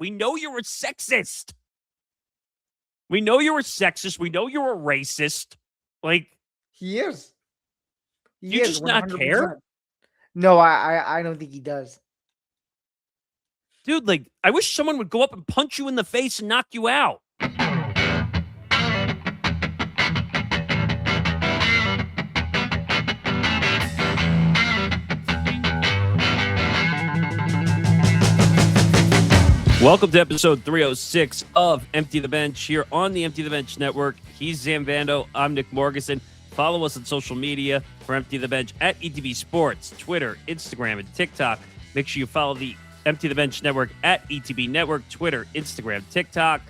We know you're a sexist. We know you're a sexist. We know you're a racist. Like, He is. He you is just not 100%. care? No, I don't think he does. Dude, like, I wish someone would go up and punch you in the face and knock you out. Welcome to episode 306 of Empty the Bench here on the Empty the Bench Network. He's Zain Bando. I'm Nick Morgasen. Follow us on social media for Empty the Bench at ETB Sports, Twitter, Instagram, and TikTok. Make sure you follow the Empty the Bench Network at ETB Network, Twitter, Instagram, TikTok.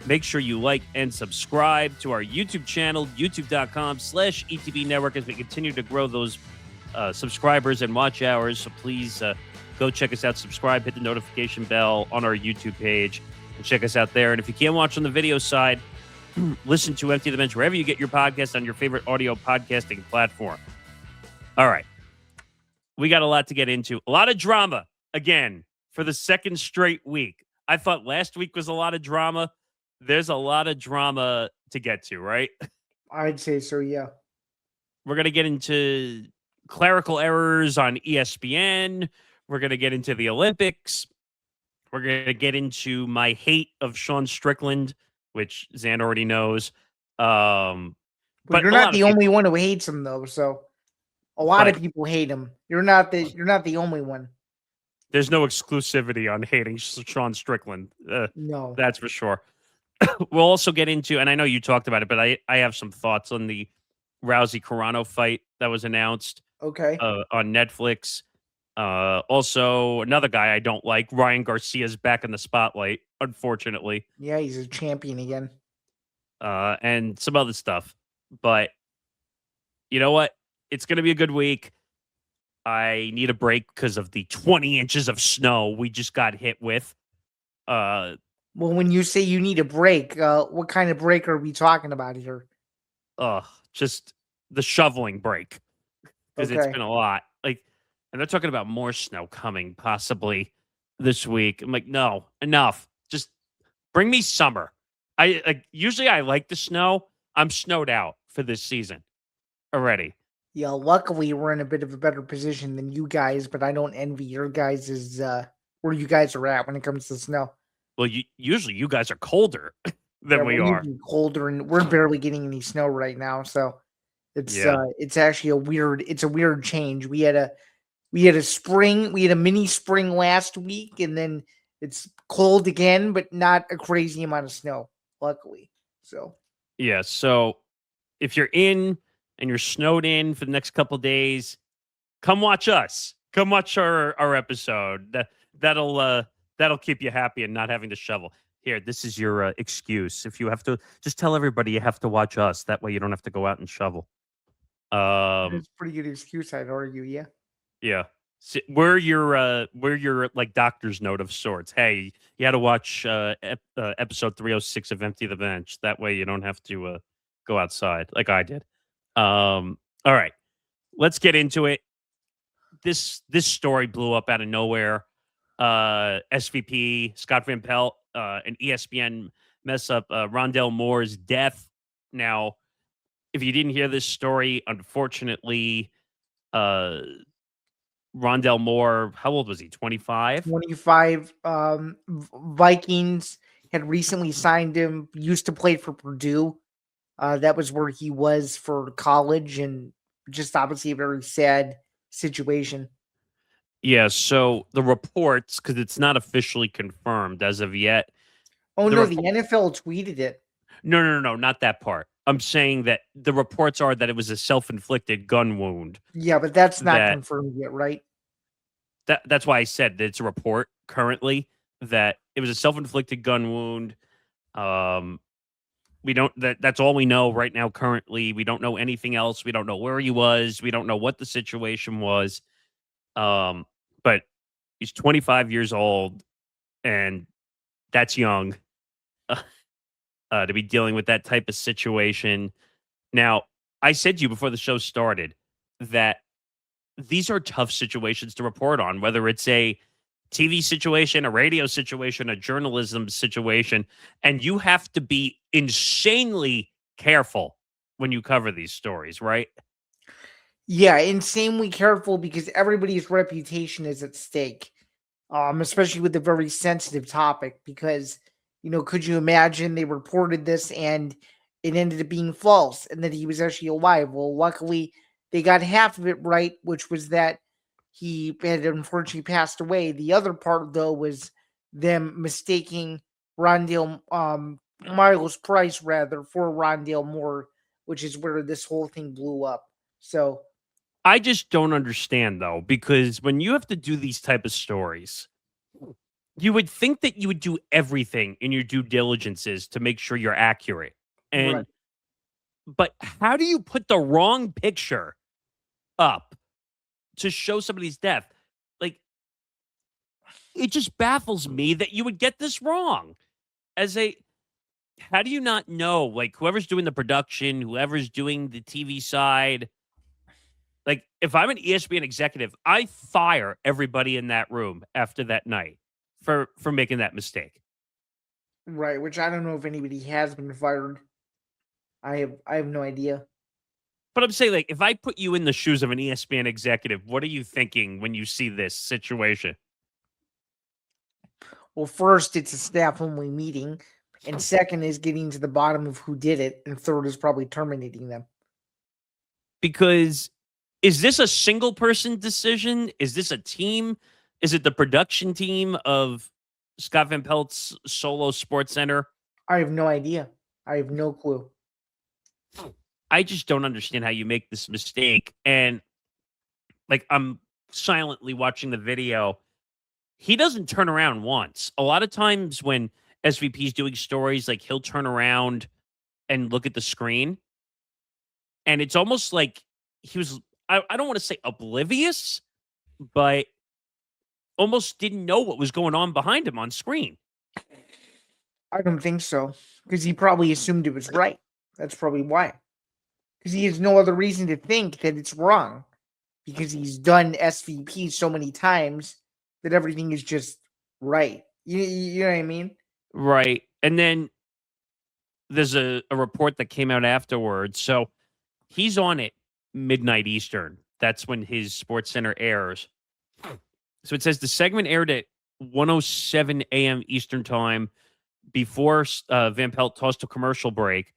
Make sure you like and subscribe to our YouTube channel, youtube.com/ETB Network, as we continue to grow those subscribers and watch hours. So please go check us out, subscribe, hit the notification bell on our YouTube page, and check us out there. And if you can't watch on the video side, listen to Empty the Bench wherever you get your podcast on your favorite audio podcasting platform. All right. We got a lot to get into. A lot of drama, again, for the second straight week. I thought last week was a lot of drama. There's a lot of drama to get to, right? I'd say so, yeah. We're going to get into clerical errors on ESPN. We're going to get into the Olympics. We're going to get into my hate of Sean Strickland, which Zain already knows. But you're not the only one who hates him, though. So a lot of people hate him. You're not the only one. There's no exclusivity on hating Sean Strickland. No, that's for sure. We'll also get into, and I know you talked about it, but I have some thoughts on the Rousey Carano fight that was announced. Okay. On Netflix. Also, another guy I don't like, Ryan Garcia's back in the spotlight, unfortunately. Yeah, he's a champion again. And some other stuff. But you know what? It's going to be a good week. I need a break because of the 20 inches of snow we just got hit with. Well, when you say you need a break, what kind of break are we talking about here? Just the shoveling break. Because it's been a lot. And they're talking about more snow coming possibly this week. I'm like, no, enough. Just bring me summer. Usually I like the snow. I'm snowed out for this season already. Yeah, luckily we're in a bit of a better position than you guys, but I don't envy your guys' where you guys are at when it comes to snow. Well, usually you guys are colder than we are. Colder, and we're barely getting any snow right now, so it's actually a weird change. We had a mini spring last week, and then it's cold again, but not a crazy amount of snow, luckily. So yeah, so if you're in and you're snowed in for the next couple of days, come watch us. Come watch our episode. That'll keep you happy and not having to shovel. Here, this is your excuse. If you have to, just tell everybody you have to watch us. That way you don't have to go out and shovel. That's a pretty good excuse, I'd argue, yeah. Yeah. We're your like doctor's note of sorts. Hey, you had to watch episode 306 of Empty the Bench. That way you don't have to go outside like I did. All right. Let's get into it. This story blew up out of nowhere. SVP Scott Van Pelt and ESPN mess up Rondale Moore's death. Now, if you didn't hear this story, unfortunately, Rondale Moore, how old was he? 25? 25. Vikings had recently signed him, used to play for Purdue. That was where he was for college, and just obviously a very sad situation. Yeah, so the reports, because it's not officially confirmed as of yet. Oh, no, the NFL tweeted it. No, not that part. I'm saying that the reports are that it was a self-inflicted gun wound. Yeah, but that's not confirmed yet, right? That's why I said that it's a report currently that it was a self-inflicted gun wound. We don't. That's all we know right now. Currently, we don't know anything else. We don't know where he was. We don't know what the situation was. But he's 25 years old, and that's young to be dealing with that type of situation. Now, I said to you before the show started that these are tough situations to report on, whether it's a TV situation, a radio situation, a journalism situation, and you have to be insanely careful when you cover these stories, right? Yeah, insanely careful because everybody's reputation is at stake. Especially with a very sensitive topic. Because could you imagine they reported this and it ended up being false, and that he was actually alive? Well, luckily they got half of it right, which was that he had unfortunately passed away. The other part, though, was them mistaking Rondale, Miles Price rather, for Rondale Moore, which is where this whole thing blew up. So I just don't understand though, because when you have to do these type of stories, you would think that you would do everything in your due diligences to make sure you're accurate. right. And but how do you put the wrong picture up to show somebody's death? Like, it just baffles me that you would get this wrong. As a How do you not know? Like, whoever's doing the production, whoever's doing the TV side, like, if I'm an ESPN executive, I fire everybody in that room after that night for making that mistake. Right, which I don't know if anybody has been fired. I have no idea. But I'm saying, like, if I put you in the shoes of an ESPN executive, what are you thinking when you see this situation? Well, first it's a staff only meeting, and second is getting to the bottom of who did it, and third is probably terminating them. Because is this a single person decision? Is this a team? Is it the production team of Scott Van Pelt's solo sports center? I have no idea. I have no clue. I just don't understand how you make this mistake. And like, I'm silently watching the video. He doesn't turn around once. A lot of times when SVP's doing stories, like, he'll turn around and look at the screen. And it's almost like he was, I don't want to say oblivious, but almost didn't know what was going on behind him on screen. I don't think so, because he probably assumed it was right. That's probably why. Because he has no other reason to think that it's wrong, because he's done SVP so many times that everything is just right. You know what I mean? Right. And then there's a report that came out afterwards. So he's on at midnight Eastern. That's when his Sports Center airs. So it says the segment aired at 1:07 a.m. Eastern time before Van Pelt tossed a commercial break.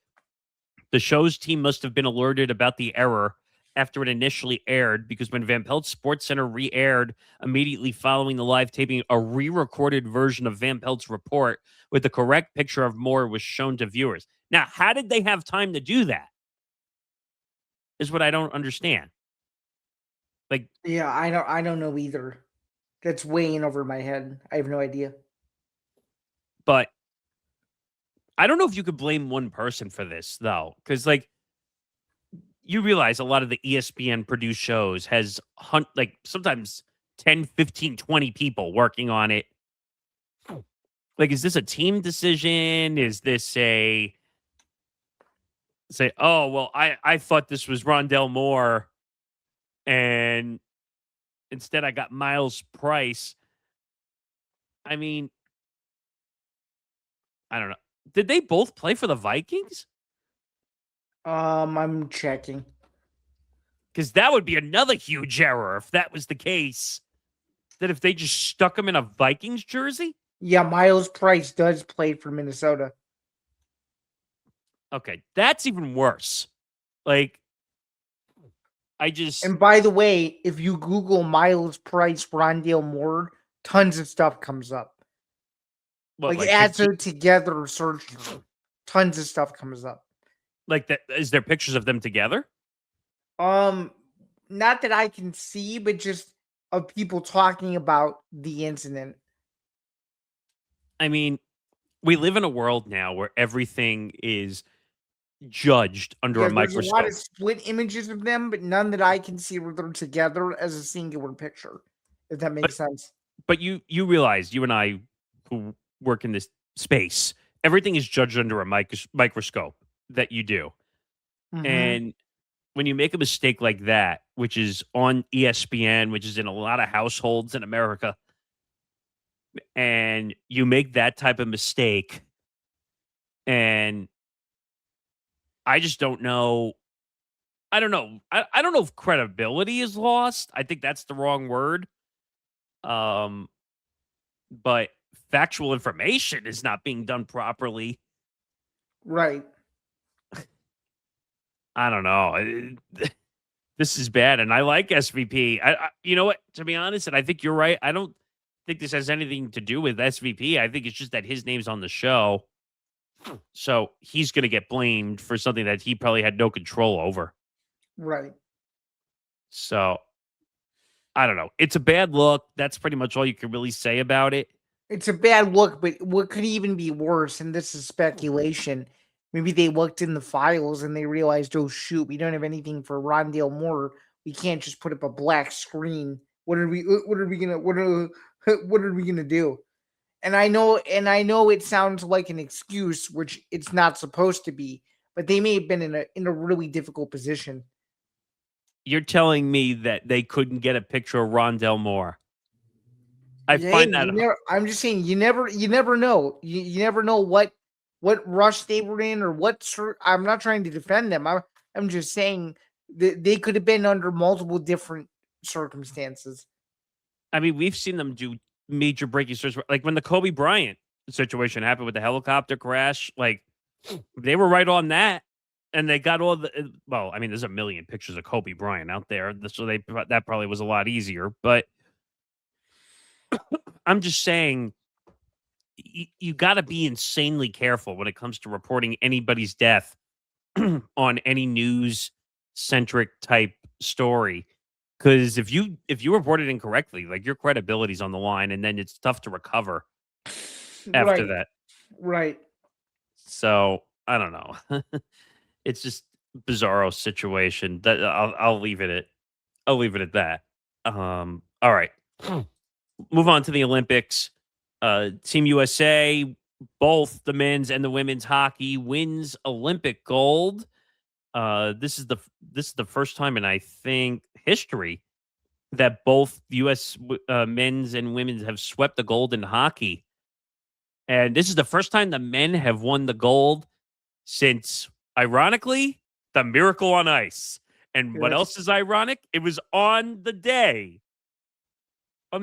The show's team must have been alerted about the error after it initially aired, because when Van Pelt's Sports Center re-aired immediately following the live taping, a re-recorded version of Van Pelt's report with the correct picture of Moore was shown to viewers. Now, how did they have time to do that? Is what I don't understand. Like, Yeah, I don't know either. That's way in over my head. I have no idea. but I don't know if you could blame one person for this, though, because, like, you realize a lot of the ESPN produced shows has like sometimes 10, 15, 20 people working on it. Like, is this a team decision? Is this a say, oh, well, I thought this was Rondale Moore and instead I got Miles Price. I mean, I don't know. Did they both play for the Vikings? I'm checking. Because that would be another huge error if that was the case. That if they just stuck him in a Vikings jersey? Yeah, Miles Price does play for Minnesota. Okay, that's even worse. Like, I just And by the way, if you Google Miles Price, Rondale Moore, tons of stuff comes up. what, Like like as 50, they're together, search, tons of stuff comes up. like that. Is there pictures of them together? Um, Not that I can see, but just of people talking about the incident. I mean, we live in a world now where everything is judged under Yeah, a there's a lot of microscope. split images of them, but none that I can see where they're together as a singular picture. If that But makes sense. but you realize, you and I who work in this space, everything is judged under a microscope that you do. Mm-hmm. And when you make a mistake like that, which is on ESPN, which is in a lot of households in America, and you make that type of mistake, and I just don't know. I don't know. I don't know if credibility is lost. I think that's the wrong word. Um, but factual information is not being done properly. Right. I don't know. This is bad, and I like SVP. You know what? To be honest, and I think you're right. I don't think this has anything to do with SVP. I think it's just that his name's on the show, so he's going to get blamed for something that he probably had no control over. Right. So I don't know. It's a bad look. That's pretty much all you can really say about it. It's a bad look, but what could even be worse, and this is speculation, maybe they looked in the files and they realized, oh shoot, we don't have anything for Rondale Moore. We can't just put up a black screen. What are we gonna what are we gonna do? And I know it sounds like an excuse, which it's not supposed to be, but they may have been in a really difficult position. You're telling me that they couldn't get a picture of Rondale Moore. I Yeah, find that I'm just saying you never know. You never know what rush they were in or I'm not trying to defend them. I'm just saying that they could have been under multiple different circumstances. I mean, we've seen them do major breaking stories, like when the Kobe Bryant situation happened with the helicopter crash. Like they were right on that, and they got all the. Well, I mean, there's a million pictures of Kobe Bryant out there, so that probably was a lot easier. But I'm just saying, you got to be insanely careful when it comes to reporting anybody's death on any news centric type story. Because if you report it incorrectly, like your credibility's on the line, and then it's tough to recover after Right, that. right. So I don't know. It's just bizarro situation. That I'll leave it at that. All right. Move on to the Olympics. Team USA, both the men's and the women's hockey wins Olympic gold. This is the first time in I think history that both U.S. Men's and women's have swept the gold in hockey, and this is the first time the men have won the gold since, ironically, the Miracle on Ice. And what That's else is ironic? It was on the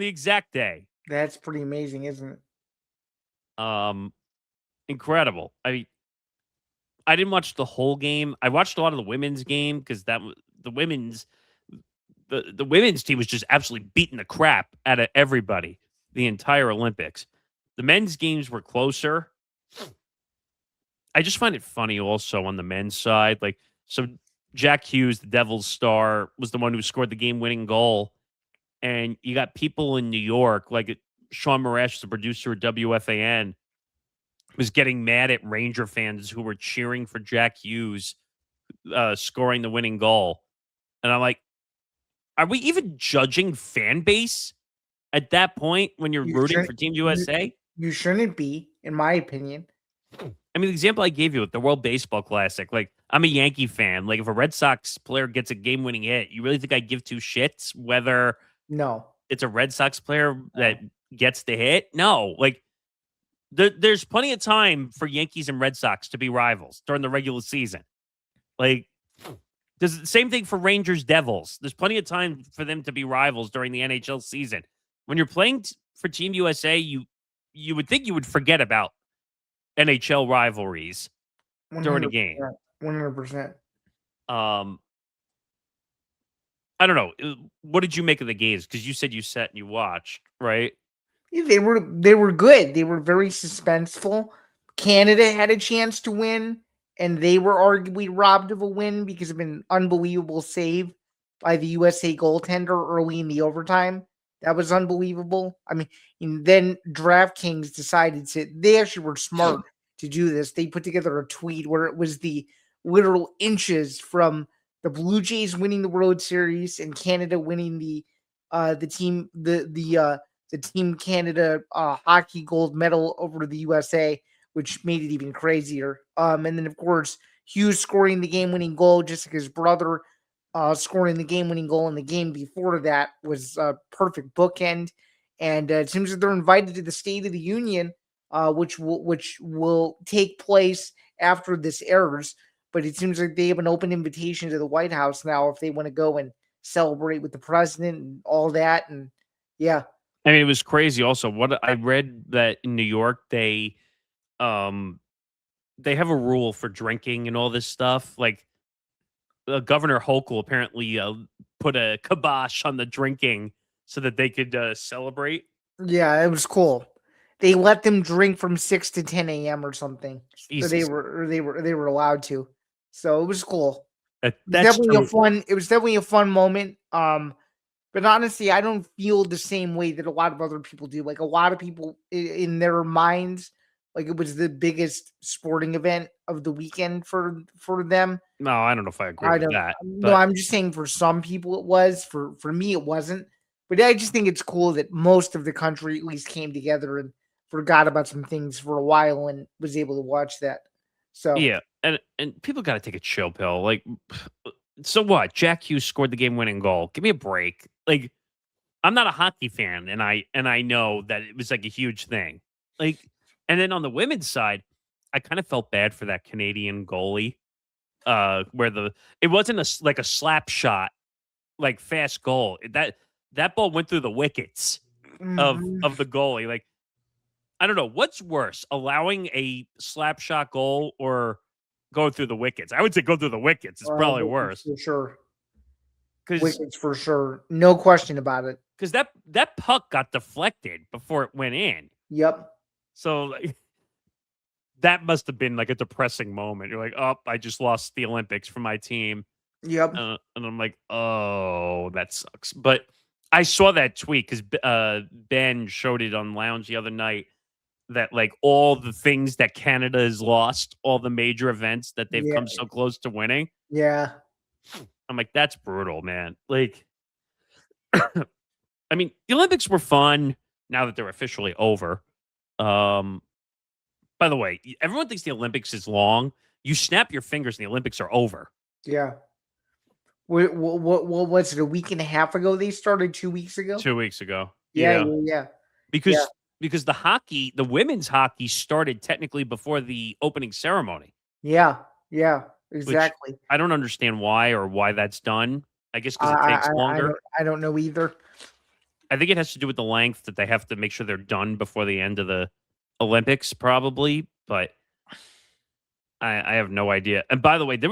exact day. that's pretty amazing, isn't it? Incredible. I didn't watch the whole game. I watched a lot of the women's game because the women's the women's team was just absolutely beating the crap out of everybody the entire Olympics. The men's games were closer. I just find it funny also on the men's side. Like, so Jack Hughes, the Devils star, was the one who scored the game-winning goal. And you got people in New York, like Sean Morash, the producer of WFAN, was getting mad at Ranger fans who were cheering for Jack Hughes scoring the winning goal. And I'm like, are we even judging fan base at that point when you're You rooting for shouldn't Team you, USA? you shouldn't be, in my opinion. I mean, the example I gave you with the World Baseball Classic, like, I'm a Yankee fan. Like, if a Red Sox player gets a game-winning hit, you really think I give two shits whether No. it's a Red Sox player No. that gets the hit? No. Like, there's plenty of time for Yankees and Red Sox to be rivals during the regular season. Like, there's the same thing for Rangers Devils. There's plenty of time for them to be rivals during the NHL season. When you're playing for Team USA, you would think you would forget about NHL rivalries during a 100%. game. 100%. I don't know. What did you make of the games? Because you said you sat and you watched, right? Yeah, they were good. They were very suspenseful. Canada had a chance to win, and they were arguably robbed of a win because of an unbelievable save by the USA goaltender early in the overtime. That was unbelievable. I mean, and then DraftKings decided they actually were smart to do this. They put together a tweet where it was the literal inches from the Blue Jays winning the World Series and Canada winning the Team Canada hockey gold medal over to the USA, which made it even crazier. And then, of course, Hughes scoring the game-winning goal, just like his brother scoring the game-winning goal in the game before that was a perfect bookend. and it seems that they're invited to the State of the Union, which will take place after this airs. But it seems like they have an open invitation to the White House now if they want to go and celebrate with the president and all that. And yeah, I mean, it was crazy. Also, what I read that in New York, um, they have a rule for drinking and all this stuff. Like Governor Hochul apparently put a kibosh on the drinking so that they could celebrate. yeah, it was cool. They let them drink from 6 to 10 a.m. or something. So Jesus, they were allowed to. So it was cool. that's true. It was definitely a fun moment. But honestly, I don't feel the same way that a lot of other people do. Like a lot of people in their minds, like it was the biggest sporting event of the weekend for them. No, I don't know if I agree I with don't. that. No, But I'm just saying for some people it was. For me, it wasn't. But I just think it's cool that most of the country at least came together and forgot about some things for a while and was able to watch that. So yeah, and people got to take a chill pill. Like, so what? Jack Hughes scored the game-winning goal. Give me a break. Like, I'm not a hockey fan, and I know that it was like a huge thing. Like, and then on the women's side, I kind of felt bad for that Canadian goalie. Where it wasn't like a slap shot, like fast goal. That ball went through the wickets mhm. of the goalie. Like, I don't know what's worse, allowing a slap shot goal or going through the wickets. I would say go through the wickets. It's probably Wickets worse for sure. because Wickets for sure. No question about it. that puck got deflected before it went in. Yep. So like, that must have been like a depressing moment. You're like, oh, I just lost the Olympics for my team. Yep. And I'm like, oh, that sucks. But I saw that tweet because Ben showed it on Lounge the other night that like all the things that Canada has lost, all the major events that they've Yeah. come so close to winning. Yeah. I'm like, that's brutal, man. Like, I mean, the Olympics were fun now that they're officially over. Um, by the way, everyone thinks the Olympics is long. You snap your fingers and the Olympics are over. Yeah. What was it? A week and a half ago they started? 2 weeks ago? 2 weeks ago. Yeah. Yeah. Yeah. Yeah. Yeah. Because the women's hockey started technically before the opening ceremony, Yeah. Yeah. which Exactly. I don't understand why that's done. I guess because it takes longer. I don't know either. I think it has to do with the length that they have to make sure they're done before the end of the Olympics, probably. But I have no idea. And by the way, there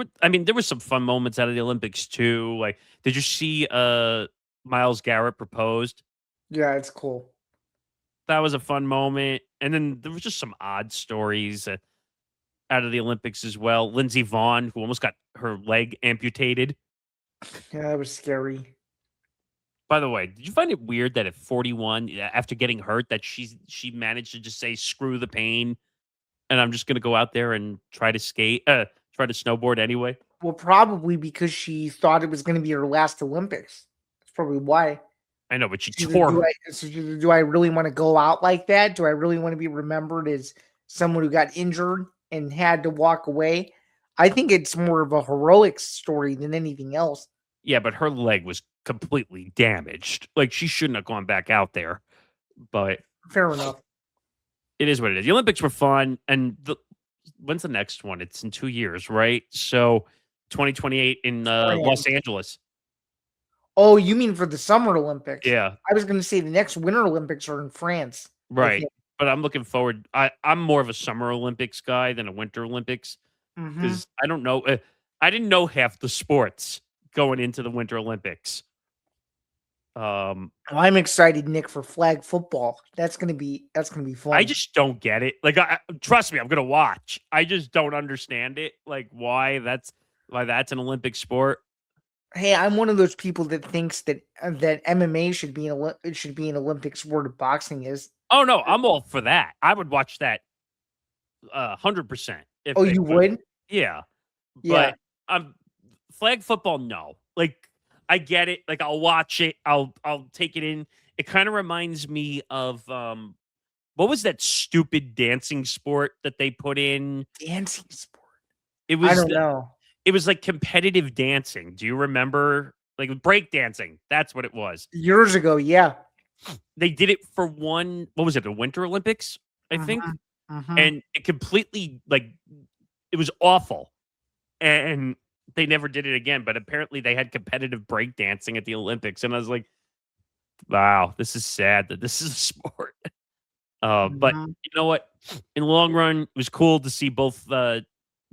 were some fun moments out of the Olympics too. Like, did you see Miles Garrett proposed? Yeah, it's cool. That was a fun moment. And then there was just some odd stories out of the Olympics as well. Lindsey Vonn, who almost got her leg amputated. Yeah, that was scary. By the way, did you find it weird that at 41, after getting hurt, that she managed to just say "screw the pain" and I'm just going to go out there and try to try to snowboard anyway? Well, probably because she thought it was going to be her last Olympics. That's probably why. I know, but she She's like, tore. do I really want to go out like that? Do I really want to be remembered as someone who got injured and had to walk away? I think it's more of a heroic story than anything else. Yeah, but her leg was completely damaged. Like she shouldn't have gone back out there. But Fair enough. it is what it is. The Olympics were fun, and when's the next one? It's in 2 years, right? So 2028 in Los Angeles. Oh, you mean for the Summer Olympics? Yeah, I was going to say the next Winter Olympics are in France. right. But I'm looking forward. I'm more of a Summer Olympics guy than a Winter Olympics because I don't know. I didn't know half the sports going into the Winter Olympics. Well, I'm excited, Nick, for flag football. That's gonna be fun. I just don't get it. Like, trust me, I'm gonna watch. I just don't understand it. Like, why that's an Olympic sport. Hey, I'm one of those people that thinks that that MMA should be an Olympic sport of boxing is. Oh no, I'm all for that. I would watch that 100% if Oh, they you could. would? Yeah, Yeah. but flag football. No, like I get it. Like I'll watch it. I'll take it in. It kind of reminds me of what was that stupid dancing sport that they put in? Dancing sport. It was I don't know. It was like competitive dancing. Do you remember? Like break dancing. That's what it was. Years ago, yeah. they did it for one. What was it? The Winter Olympics, I think, Mhm, mhm. and it completely it was awful, and they never did it again. But apparently, they had competitive breakdancing at the Olympics, and I was like, wow, this is sad that this is a sport. But Mhm. you know what? In the long run, it was cool to see both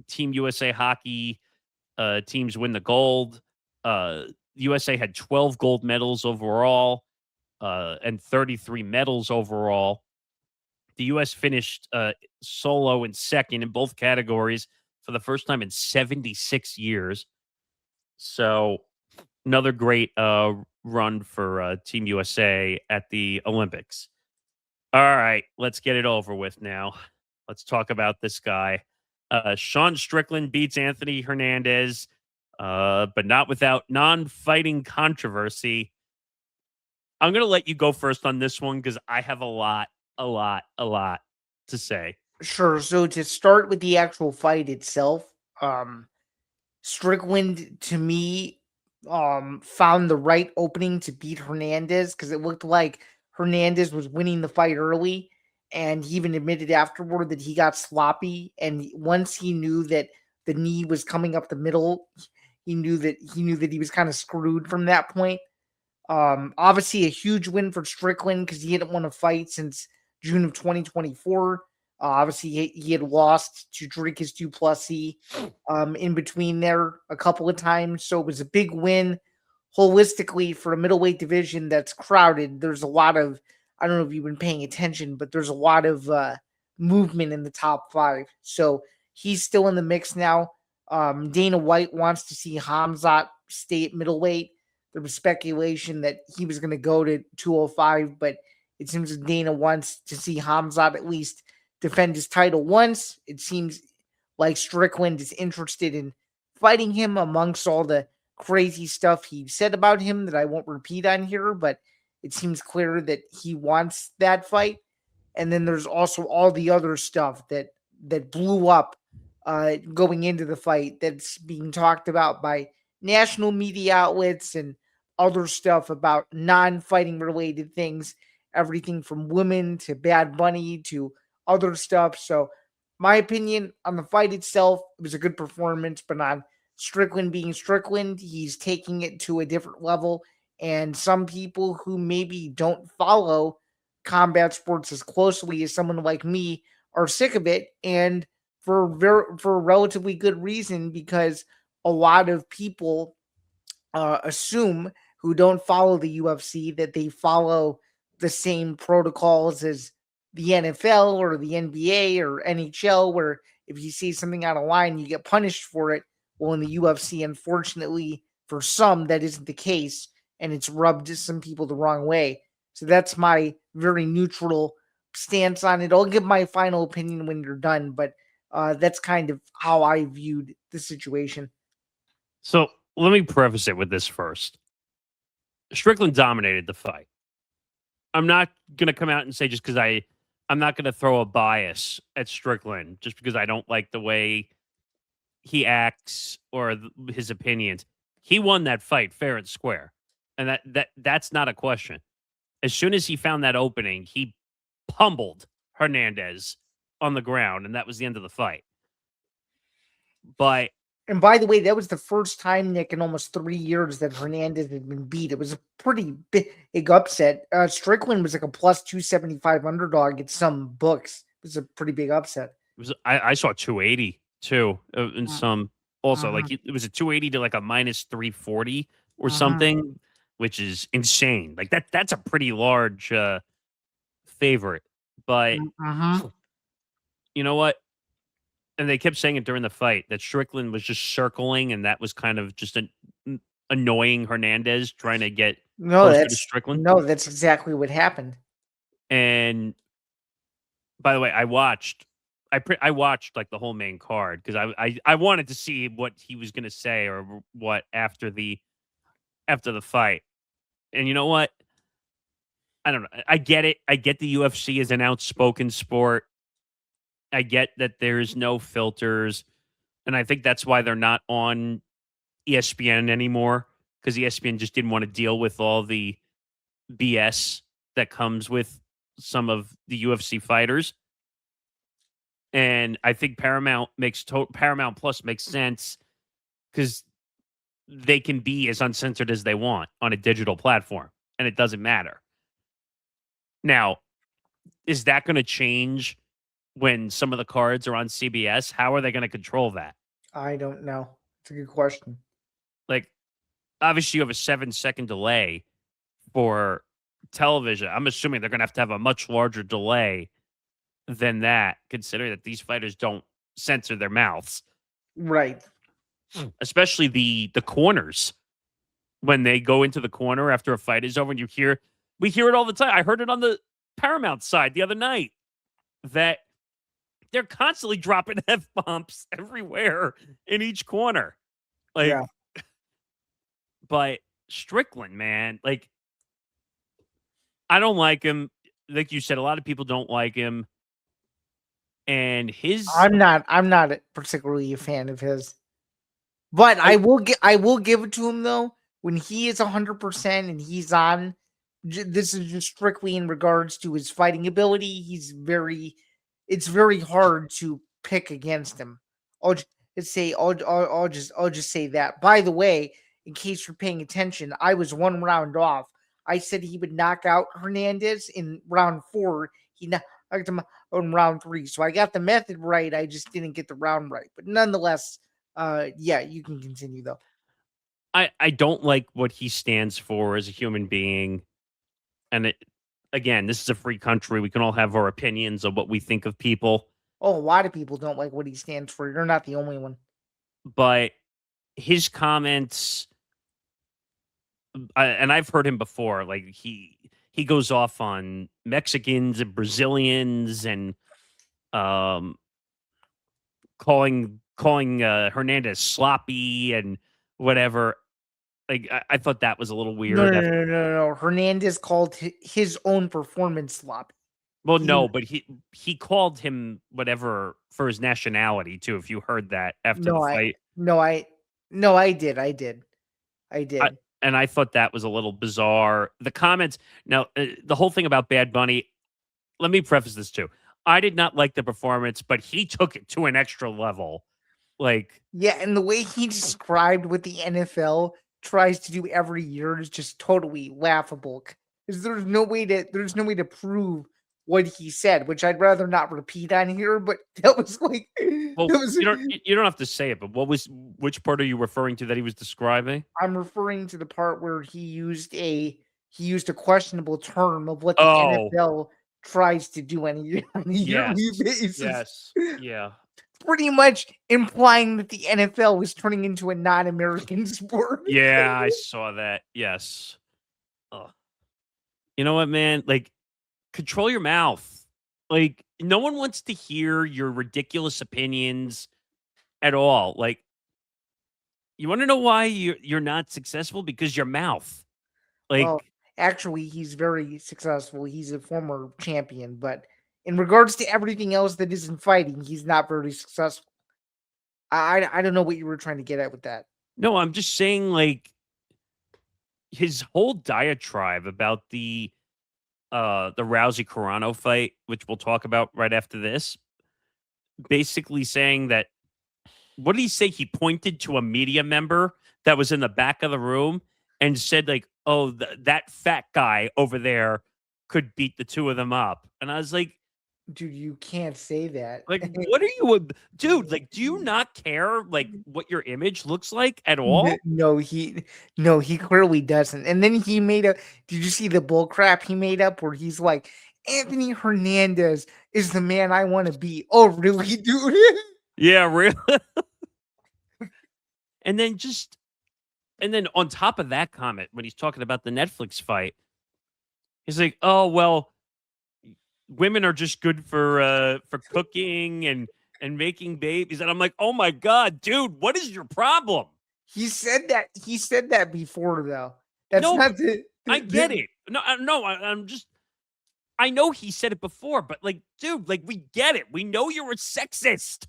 Team USA hockey teams win the gold. USA had 12 gold medals overall and 33 medals overall. The U.S. finished solo in second in both categories for the first time in 76 years. So another great run for Team USA at the Olympics. All right, let's get it over with now. Let's talk about this guy. Sean Strickland beats Anthony Hernandez, but not without non-fighting controversy. I'm going to let you go first on this one because I have a lot to say. Sure. So to start with the actual fight itself, um, Strickland to me found the right opening to beat Hernandez because it looked like Hernandez was winning the fight early, and he even admitted afterward that he got sloppy. And once he knew that the knee was coming up the middle, he knew that he was kind of screwed from that point. Obviously a huge win for Strickland because he hadn't won a fight since June of 2024. Obviously, he had lost to Dricus Duplessis in between there a couple of times. So it was a big win holistically for a middleweight division that's crowded. There's a lot of, I don't know if you've been paying attention, but there's a lot of movement in the top five. So he's still in the mix now. Dana White wants to see Hamzat stay at middleweight. There was speculation that he was going to go to 205, but it seems that Dana wants to see Hamzat at least defend his title once. It seems like Strickland is interested in fighting him amongst all the crazy stuff he said about him that I won't repeat on here, but it seems clear that he wants that fight. And then there's also all the other stuff that blew up going into the fight that's being talked about by national media outlets and other stuff about non-fighting related things, everything from women to Bad Bunny to other stuff. So, my opinion on the fight itself, it was a good performance, but on Strickland being Strickland, he's taking it to a different level. And some people who maybe don't follow combat sports as closely as someone like me are sick of it, and for a relatively good reason because a lot of people assume who don't follow the UFC that they follow the same protocols as the NFL or the NBA or NHL, where if you see something out of line, you get punished for it. Well, in the UFC, unfortunately, for some, that isn't the case, and it's rubbed some people the wrong way. So that's my very neutral stance on it. I'll give my final opinion when you're done, but that's kind of how I viewed the situation. So let me preface it with this first. Strickland dominated the fight. I'm not going to come out and say just because I'm not going to throw a bias at Strickland just because I don't like the way he acts or his opinions. He won that fight fair and square, and that's not a question. As soon as he found that opening, he pummeled Hernandez on the ground, and that was the end of the fight. But And by the way, that was the first time, Nick, in almost 3 years that Hernandez had been beat. It was a pretty big upset. Strickland was like a plus 275 underdog at some books. It was a pretty big upset. I saw 280 too in Uh, some also uh-huh, it was a 280 to like a minus 340 or uh-huh. something, which is insane. Like that's a pretty large favorite. But Uh-huh. you know what? And they kept saying it during the fight that Strickland was just circling, and that was kind of just annoying Hernandez trying to get No, closer to that's Strickland. no, that's exactly what happened. And by the way, I watched like the whole main card because I wanted to see what he was going to say or what after the fight. And you know what? I don't know. I get it. I get the UFC is an outspoken sport. I get that there's no filters, and I think that's why they're not on ESPN anymore because ESPN just didn't want to deal with all the BS that comes with some of the UFC fighters. And I think Paramount Plus makes sense because they can be as uncensored as they want on a digital platform, and it doesn't matter. Now, is that going to change when some of the cards are on CBS? How are they going to control that? I don't know. It's a good question. Like, obviously, you have a 7-second delay for television. I'm assuming they're going to have a much larger delay than that, considering that these fighters don't censor their mouths. Right. Especially the corners. When they go into the corner after a fight is over, and we hear it all the time. I heard it on the Paramount side the other night that they're constantly dropping F-bombs everywhere in each corner. Like, yeah. But Strickland, man, like, I don't like him. Like you said, a lot of people don't like him. And I'm not particularly a fan of his. But I will give it to him though. When he is 100% and he's on, this is just strictly in regards to his fighting ability. It's very hard to pick against him. I'll just say that. By the way, in case you're paying attention, I was 1 round off. I said he would knock out Hernandez in round 4. He knocked him out in round 3. So I got the method right. I just didn't get the round right. But nonetheless, yeah, you can continue though. I don't like what he stands for as a human being. And again, this is a free country. We can all have our opinions of what we think of people. Oh, a lot of people don't like what he stands for. You're not the only one. But his comments, and I've heard him before, like he goes off on Mexicans and Brazilians and calling Hernandez sloppy and whatever. Like I thought that was a little weird. No. Hernandez called his own performance sloppy. Well, no, but he called him whatever for his nationality too. If you heard that after the fight, I did. And I thought that was a little bizarre. The comments now, the whole thing about Bad Bunny. Let me preface this too. I did not like the performance, but he took it to an extra level. Like, yeah, and the way he described what the NFL tries to do every year is just totally laughable. Because there's no way to prove what he said, which I'd rather not repeat on here. But that was like, well, you don't have to say it. But which part are you referring to that he was describing? I'm referring to the part where he used a questionable term of what the NFL tries to do on a yearly basis. Yes, yeah. Pretty much implying that the NFL was turning into a non-American sport. Yeah, I saw that. Yes. Ugh. You know what, man? Like, control your mouth. Like, no one wants to hear your ridiculous opinions at all. Like, you want to know why you're not successful? Because your mouth. Like, well, actually, he's very successful. He's a former champion, but in regards to everything else that isn't fighting, he's not very successful. I don't know what you were trying to get at with that. No, I'm just saying, like, his whole diatribe about the Rousey Carano fight, which we'll talk about right after this, basically saying that, what did he say? He pointed to a media member that was in the back of the room and said, like, oh, that fat guy over there could beat the two of them up. And I was like, dude, you can't say that. Like, what are you, dude? Like, do you not care, like, what your image looks like at all? No, he clearly doesn't. And then he made did you see the bull crap he made up where he's like, Anthony Hernandez is the man I want to beat. Oh, really, dude? Yeah, really? And then on top of that comment, when he's talking about the Netflix fight, he's like, oh, well, women are just good for cooking and making babies. And I'm like, oh my God, dude, what is your problem? He said that before, though. That's not I get it. No, I know he said it before, but like, dude, like, we get it. We know you're a sexist.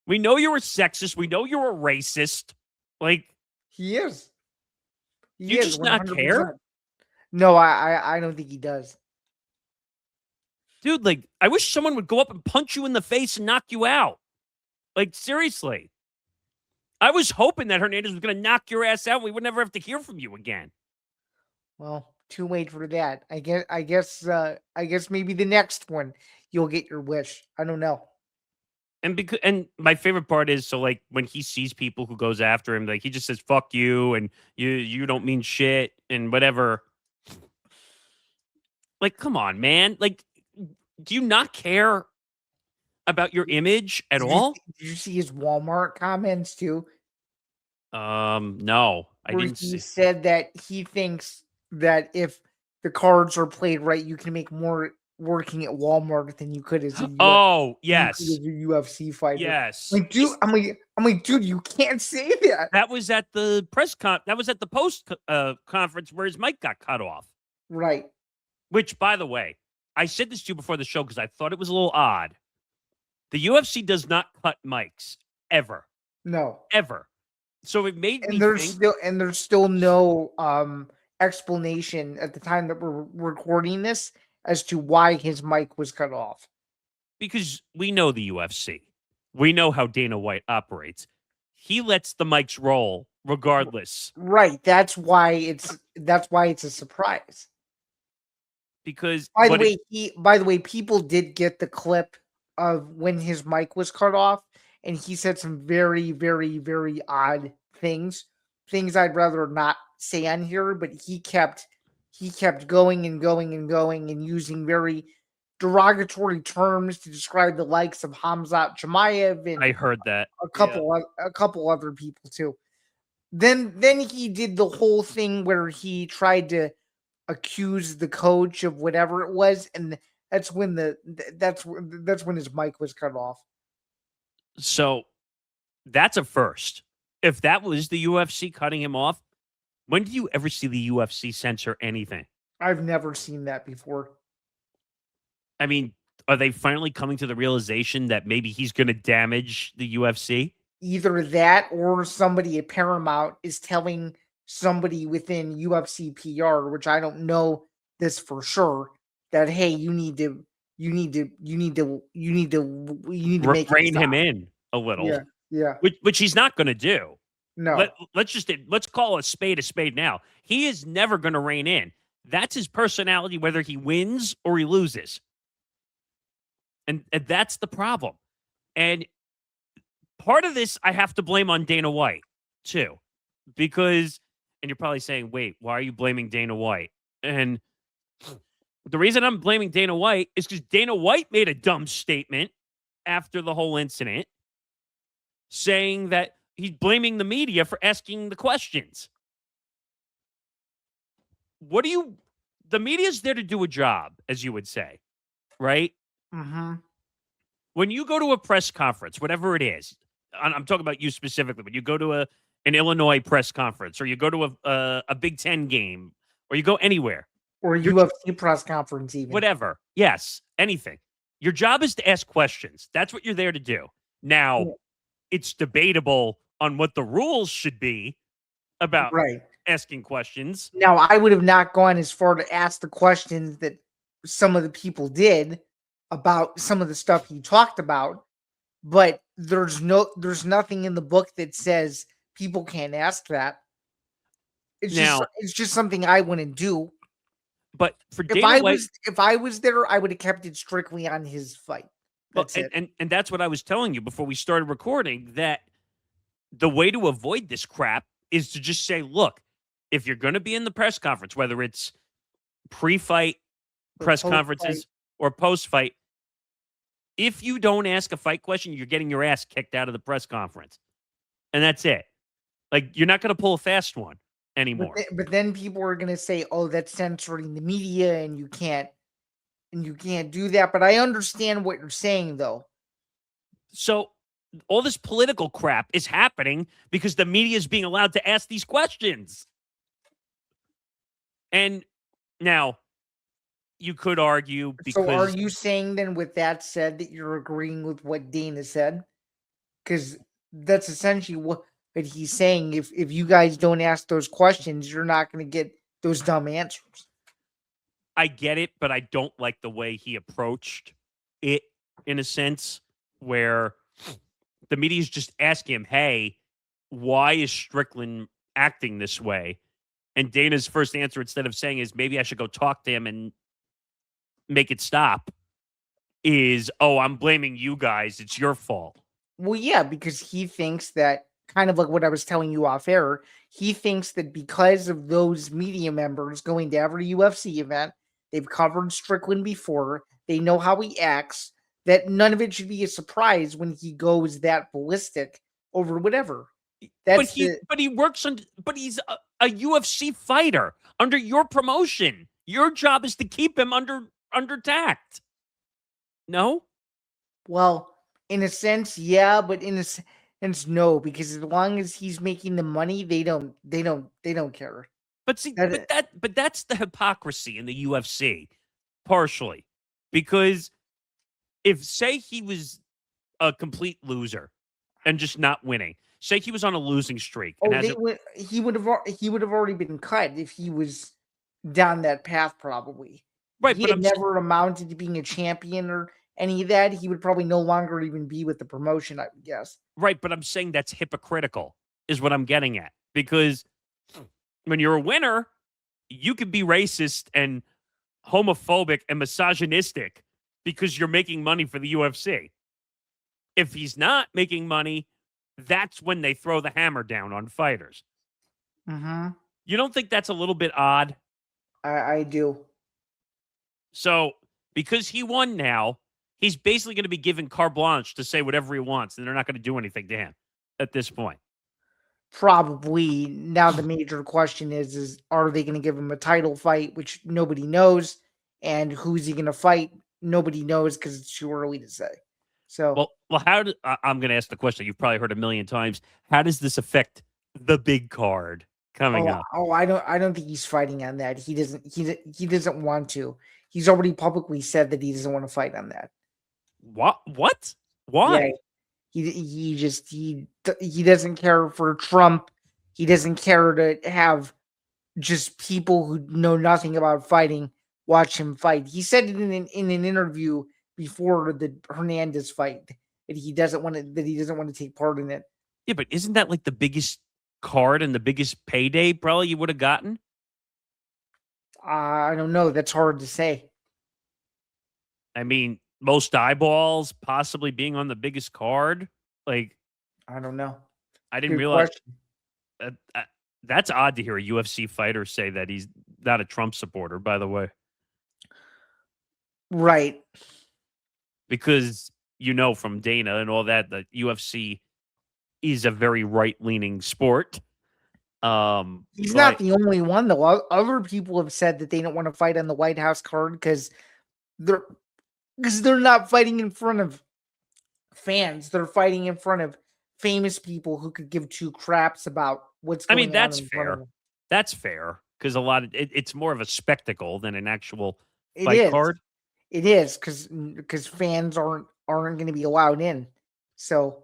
We know you're a sexist. We know you're a racist. Like, he is. You just 100%. Not care? No, I don't think he does. Dude, like, I wish someone would go up and punch you in the face and knock you out. Like, seriously. I was hoping that Hernandez was going to knock your ass out and we would never have to hear from you again. Well, too late for that. I guess maybe the next one you'll get your wish. I don't know. And my favorite part is, so like when he sees people who goes after him, like he just says "fuck you" and you don't mean shit and whatever. Like, come on, man. Like, do you not care about your image at all? Did you see his Walmart comments too? No, I Where didn't he see. said that he thinks that if the cards are played right, you can make more working at Walmart than you could as a Oh, yes. UFC fighter. Yes. Like, dude, I'm like, dude, you can't say that. That was at the that was at the post conference where his mic got cut off. Right. Which, by the way, I said this to you before the show because I thought it was a little odd. The UFC does not cut mics ever. No. Ever. So it made me there's think, there's still no explanation at the time that we're recording this as to why his mic was cut off. because we know the UFC. We know how Dana White operates. He lets the mics roll regardless. Right. That's why it's a surprise. Because By the way, people did get the clip of when his mic was cut off, and he said some very, very, very odd things. Things I'd rather not say on here, but he kept going and going and going and using very derogatory terms to describe the likes of Hamzat Chimaev and I heard that. a couple other people too. Then he did the whole thing where he tried to accuse the coach of whatever it was, and that's when that's when his mic was cut off. So that's a first. If that was the UFC cutting him off, when did you ever see the UFC censor anything? I've never seen that before. I mean, are they finally coming to the realization that maybe he's going to damage the UFC? Either that or somebody at Paramount is telling somebody within UFC PR, which I don't know this for sure, that hey, you need to make rein him in a little. Yeah. Which he's not going to do. No. Let's call a spade now. He is never going to rein in. That's his personality, whether he wins or he loses. And that's the problem. And part of this I have to blame on Dana White too, because, and you're probably saying, wait, why are you blaming Dana White? And the reason I'm blaming Dana White is because Dana White made a dumb statement after the whole incident saying that he's blaming the media for asking the questions. The media's there to do a job, as you would say, right? Mm-hmm. When you go to a press conference, whatever it is, I'm talking about you specifically, but you go to an Illinois press conference, or you go to a Big Ten game, or you go anywhere. Or a UFC press conference even. Whatever. Yes, anything. Your job is to ask questions. That's what you're there to do. Now, it's debatable on what the rules should be about asking questions. Now, I would have not gone as far to ask the questions that some of the people did about some of the stuff he talked about, but there's nothing in the book that says people can't ask that. It's just something I wouldn't do. But for Dana White, if I was there, I would have kept it strictly on his fight. That's it. And that's what I was telling you before we started recording, that the way to avoid this crap is to just say, look, if you're going to be in the press conference, whether it's pre-fight press conferences or post-fight, if you don't ask a fight question, you're getting your ass kicked out of the press conference. And that's it. Like, you're not going to pull a fast one anymore. But then people are going to say, oh, that's censoring the media and you can't do that. But I understand what you're saying, though. So all this political crap is happening because the media is being allowed to ask these questions. And now you could argue because... So are you saying then, with that said, that you're agreeing with what Dana said? Because that's essentially what he's saying. If you guys don't ask those questions, you're not going to get those dumb answers. I get it, but I don't like the way he approached it in a sense where the media's just asking him, hey, why is Strickland acting this way? And Dana's first answer, instead of saying is maybe I should go talk to him and make it stop, is, oh, I'm blaming you guys. It's your fault. Well, yeah, because he thinks that, kind of like what I was telling you off air, he thinks that because of those media members going to every UFC event, they've covered Strickland before, they know how he acts, that none of it should be a surprise when he goes that ballistic over whatever. But he's a UFC fighter under your promotion. Your job is to keep him under tact. No? Well, in a sense, yeah, but in a sense, no, because as long as he's making the money, they don't care. But see, but that's the hypocrisy in the UFC, partially, because if say he was a complete loser and just not winning, say he was on a losing streak, and he would have already been cut if he was down that path, probably. Right, he had never amounted to being a champion or any of that. He would probably no longer even be with the promotion, I would guess. Right, but I'm saying that's hypocritical, is what I'm getting at. Because when you're a winner, you can be racist and homophobic and misogynistic because you're making money for the UFC. If he's not making money, that's when they throw the hammer down on fighters. Mm-hmm. You don't think that's a little bit odd? I do. So, because he won now, he's basically going to be given carte blanche to say whatever he wants, and they're not going to do anything to him at this point. Probably. Now the major question is are they going to give him a title fight, which nobody knows, and who's he going to fight? Nobody knows because it's too early to say. So, well, I'm going to ask the question you've probably heard a million times. How does this affect the big card coming up? Oh, I don't think he's fighting on that. He doesn't want to. He's already publicly said that he doesn't want to fight on that. What? Why? Yeah, he doesn't care for Trump. He doesn't care to have just people who know nothing about fighting watch him fight. He said it in an interview before the Hernandez fight that he doesn't want to take part in it. Yeah, but isn't that like the biggest card and the biggest payday probably you would have gotten? I don't know. That's hard to say. I mean, most eyeballs, possibly being on the biggest card. Like, I don't know. I didn't realize. That's odd to hear a UFC fighter say that he's not a Trump supporter, by the way. Right. Because from Dana and all that UFC is a very right-leaning sport. He's not the only one, though. Other people have said that they don't want to fight on the White House card because they're not fighting in front of fans. They're fighting in front of famous people who could give two craps about what's going on. That's fair. That's fair because a lot of it's more of a spectacle than an actual fight card. It is because fans aren't going to be allowed in. So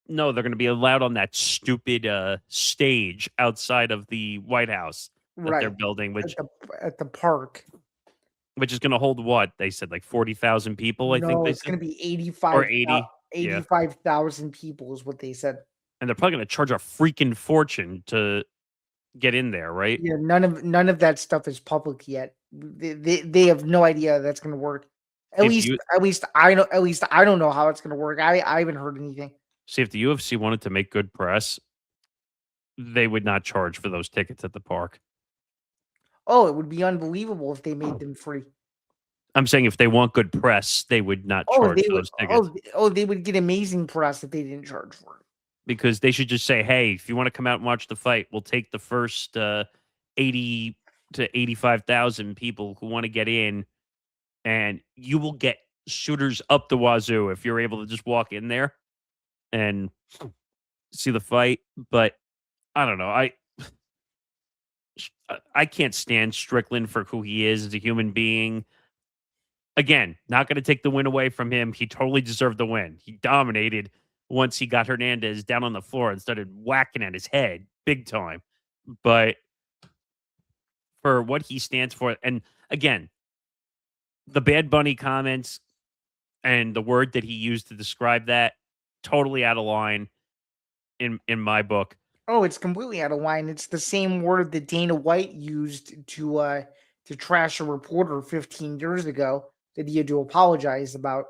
no, they're going to be allowed on that stupid stage outside of the White House that they're building, which at the park. Which is going to hold what? They said like 40,000 people, I think they said. It's going to be 85 or 80. 85,000 people is what they said. And they're probably going to charge a freaking fortune to get in there, right? Yeah, none of that stuff is public yet. They have no idea how that's going to work. At least I don't know how it's going to work. I haven't heard anything. See, if the UFC wanted to make good press, they would not charge for those tickets at the park. Oh, it would be unbelievable if they made them free. I'm saying if they want good press, they would not charge those tickets. They would get amazing press if they didn't charge for it. Because they should just say, hey, if you want to come out and watch the fight, we'll take the first 80 to 85,000 people who want to get in, and you will get shooters up the wazoo if you're able to just walk in there and see the fight. But I don't know. I can't stand Strickland for who he is as a human being. Again, not going to take the win away from him. He totally deserved the win. He dominated once he got Hernandez down on the floor and started whacking at his head big time. But for what he stands for, and again, the Bad Bunny comments and the word that he used to describe that, totally out of line in my book. Oh, it's completely out of line. It's the same word that Dana White used to trash a reporter 15 years ago that he had to apologize about.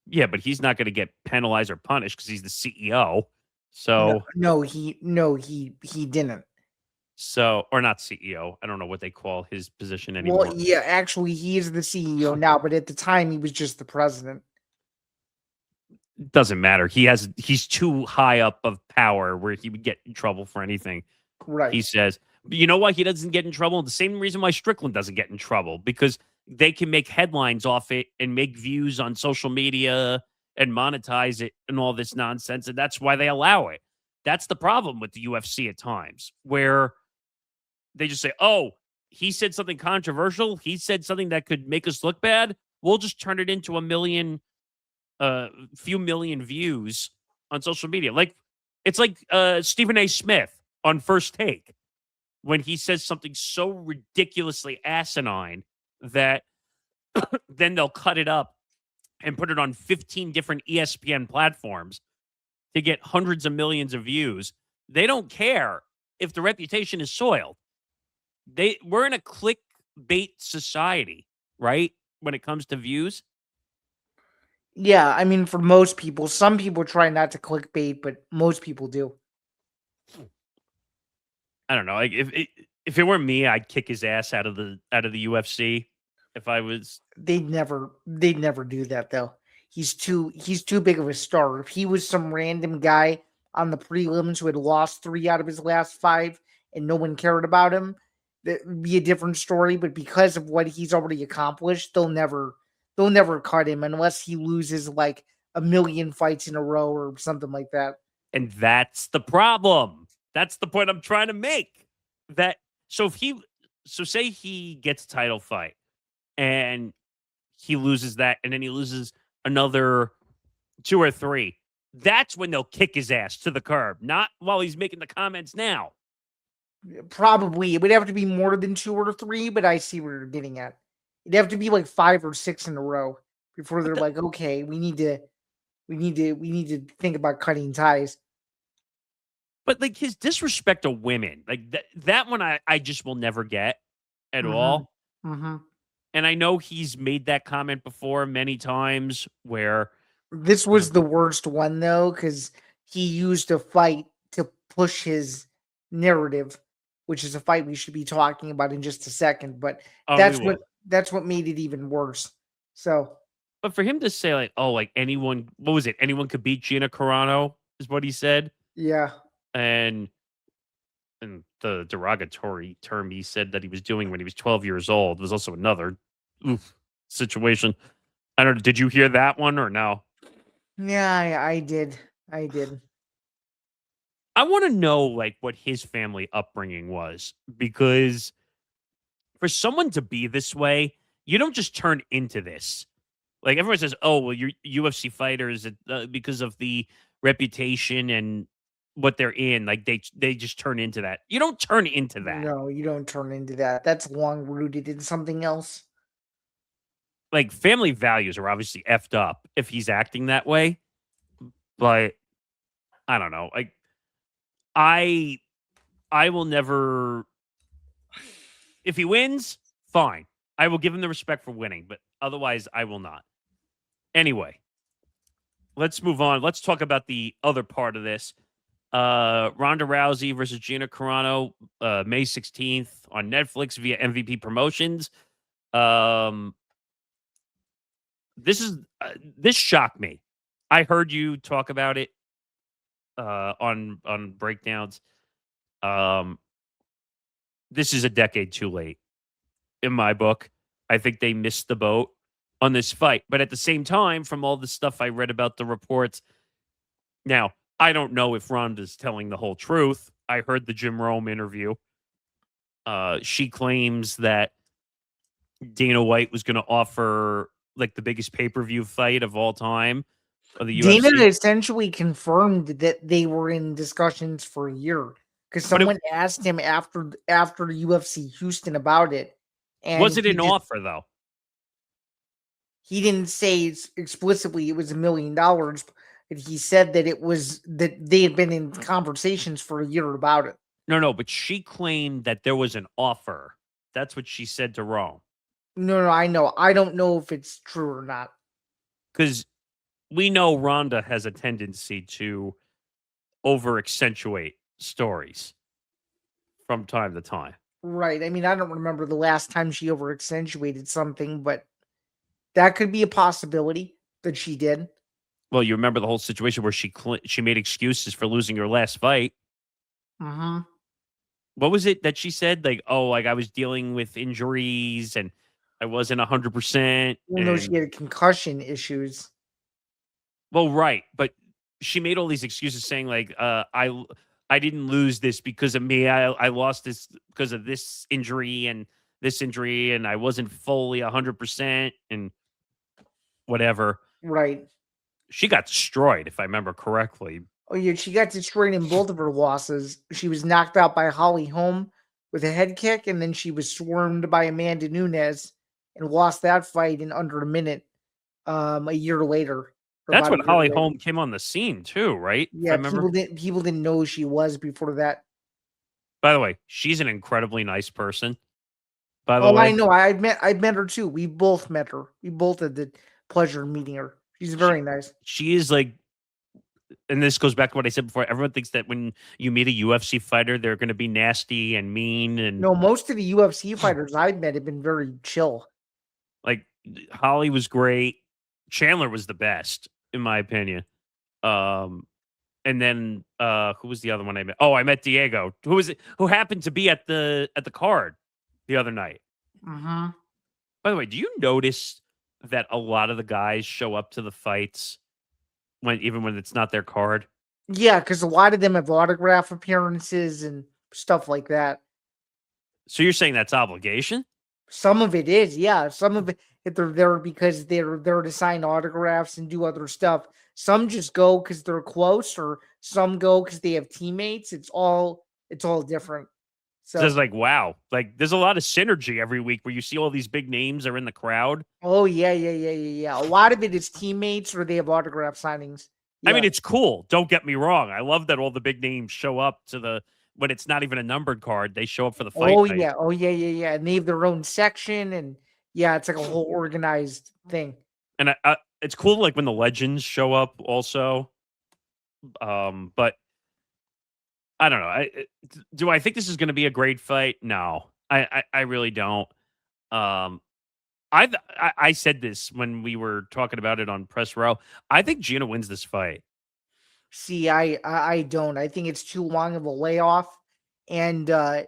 Yeah, but he's not going to get penalized or punished because he's the CEO. No, So, he didn't. or not CEO. I don't know what they call his position Well, anymore. yeah, actually, he is the CEO now, but at the time, he was just the president. Doesn't matter. He's too high up of power where he would get in trouble for anything he Right. says. But you know why he doesn't get in trouble? The same reason why Strickland doesn't get in trouble, because they can make headlines off it and make views on social media and monetize it and all this nonsense. And that's why they allow it. That's the problem with the UFC at times, where they just say, oh, he said something controversial. He said something that could make us look bad. We'll just turn it into few million views on social media. Like it's like Stephen A. Smith on First Take when he says something so ridiculously asinine that then they'll cut it up and put it on 15 different ESPN platforms to get hundreds of millions of views. They don't care if the reputation is soiled. We're in a clickbait society, right? When it comes to views. Yeah, I mean, for most people, some people try not to clickbait, but most people do. I don't know. Like if it were me, I'd kick his ass out of the UFC. If I was, They'd never do that though. He's too big of a star. If he was some random guy on the prelims who had lost 3 out of his last 5 and no one cared about him, that would be a different story. But because of what he's already accomplished, they'll never cut him unless he loses like a million fights in a row or something like that. and that's the problem. That's the point I'm trying to make. That so if he so say he gets a title fight and he loses that, and then he loses another 2 or 3. That's when they'll kick his ass to the curb, not while he's making the comments now. Probably it would have to be more than 2 or 3, but I see where you're getting at. It'd have to be like 5 or 6 in a row before But they're like, okay, we need to think about cutting ties. like his disrespect to women, like that one I just will never get at Mhm. all. Mhm. And I know he's made that comment before many times where, This you know, was the worst one though, because he used a fight to push his narrative, which is a fight we should be talking about in just a second. But oh, we that's what will. that's what made it even worse. So But for him to say like, oh, like anyone, what was it? Anyone could beat Gina Carano is what he said. yeah, And the derogatory term he said that he was doing when he was 12 years old was also another situation. I don't know. Did you hear that one or no? yeah, I did. I want to know like what his family upbringing was, because for someone to be this way, you don't just turn into this. Like everyone says, "Oh, well, you're UFC fighters because of the reputation and what they're in. Like they just turn into that. You don't turn into that. No, you don't turn into that. That's long rooted in something else. Like family values are obviously effed up if he's acting that way. But I don't know. Like I I will never. If he wins, fine. I will give him the respect for winning, but otherwise, I will not. Anyway, let's move on. Let's talk about the other part of this. Ronda Rousey versus Gina Carano, May 16th on Netflix via MVP Promotions. Um, this shocked me. I heard you talk about it on breakdowns. Um, this is a decade too late in my book. I think they missed the boat on this fight. But at the same time, from all the stuff I read about the reports, now I don't know if Ronda's telling the whole truth. I heard the Jim Rome interview. She claims that Dana White was going to offer like the biggest pay-per-view fight of all time of the Dana UFC. essentially confirmed that they were in discussions for a year because But it, someone asked him after UFC Houston about it, And Was it an offer though? he didn't say explicitly it was $1 million, but he said that it was that they had been in conversations for a year about it. No, but she claimed that there was an offer. That's what she said to Rome. No, I know. I don't know if it's true or not. Because we know Ronda has a tendency to over accentuate stories from time to time. Right. I mean, I don't remember the last time she over accentuated something, but that could be a possibility that she did. Well, you remember the whole situation where she made excuses for losing her last fight. Mm-hmm. What was it that she said? Like, oh, like I was dealing with injuries and I wasn't 100%. Even though she had concussion issues. Well, right, but she made all these excuses saying like, I didn't lose this because of me. I lost this because of this injury and I wasn't fully 100% and whatever. Right. She got destroyed, if I remember correctly. Oh yeah, she got destroyed in both of her losses. She was knocked out by Holly Holm with a head kick, and then she was swarmed by Amanda Nunes and lost that fight in under a minute. A year later. That's when Holly Holm came on the scene too, right? Yeah, people didn't know who she was before that. By the way, she's an incredibly nice person. By the way, I know. I met her too. We both met her. We both had the pleasure of meeting her. She's very nice. She is like, and this goes back to what I said before. Everyone thinks that when you meet a UFC fighter, they're going to be nasty and mean. And no, most of the UFC fighters I've met have been very chill. Like Holly was great. Chandler was the best, in my opinion. And then who was the other one I met? Oh, I met Diego. Who happened to be at the card the other night. Mm-hmm. By the way, do you notice that a lot of the guys show up to the fights even when it's not their card? Yeah, because a lot of them have autograph appearances and stuff like that. So you're saying that's obligation? Some of it is, yeah. Some of it, if they're there because they're there to sign autographs and do other stuff. Some just go because they're close, or some go because they have teammates. It's all different. So it's like, wow, like there's a lot of synergy every week where you see all these big names are in the crowd. Oh yeah. A lot of it is teammates or they have autograph signings. Yeah. I mean, it's cool. Don't get me wrong. I love that all the big names show up to when it's not even a numbered card. They show up for the fight. Oh night. Yeah. And they have their own section, and yeah, it's like a whole organized thing. And it's cool, like when the legends show up also. But I don't know. Do I think this is going to be a great fight? No, I really don't. I said this when we were talking about it on Press Row. I think Gina wins this fight. See, I don't. I think it's too long of a layoff, and the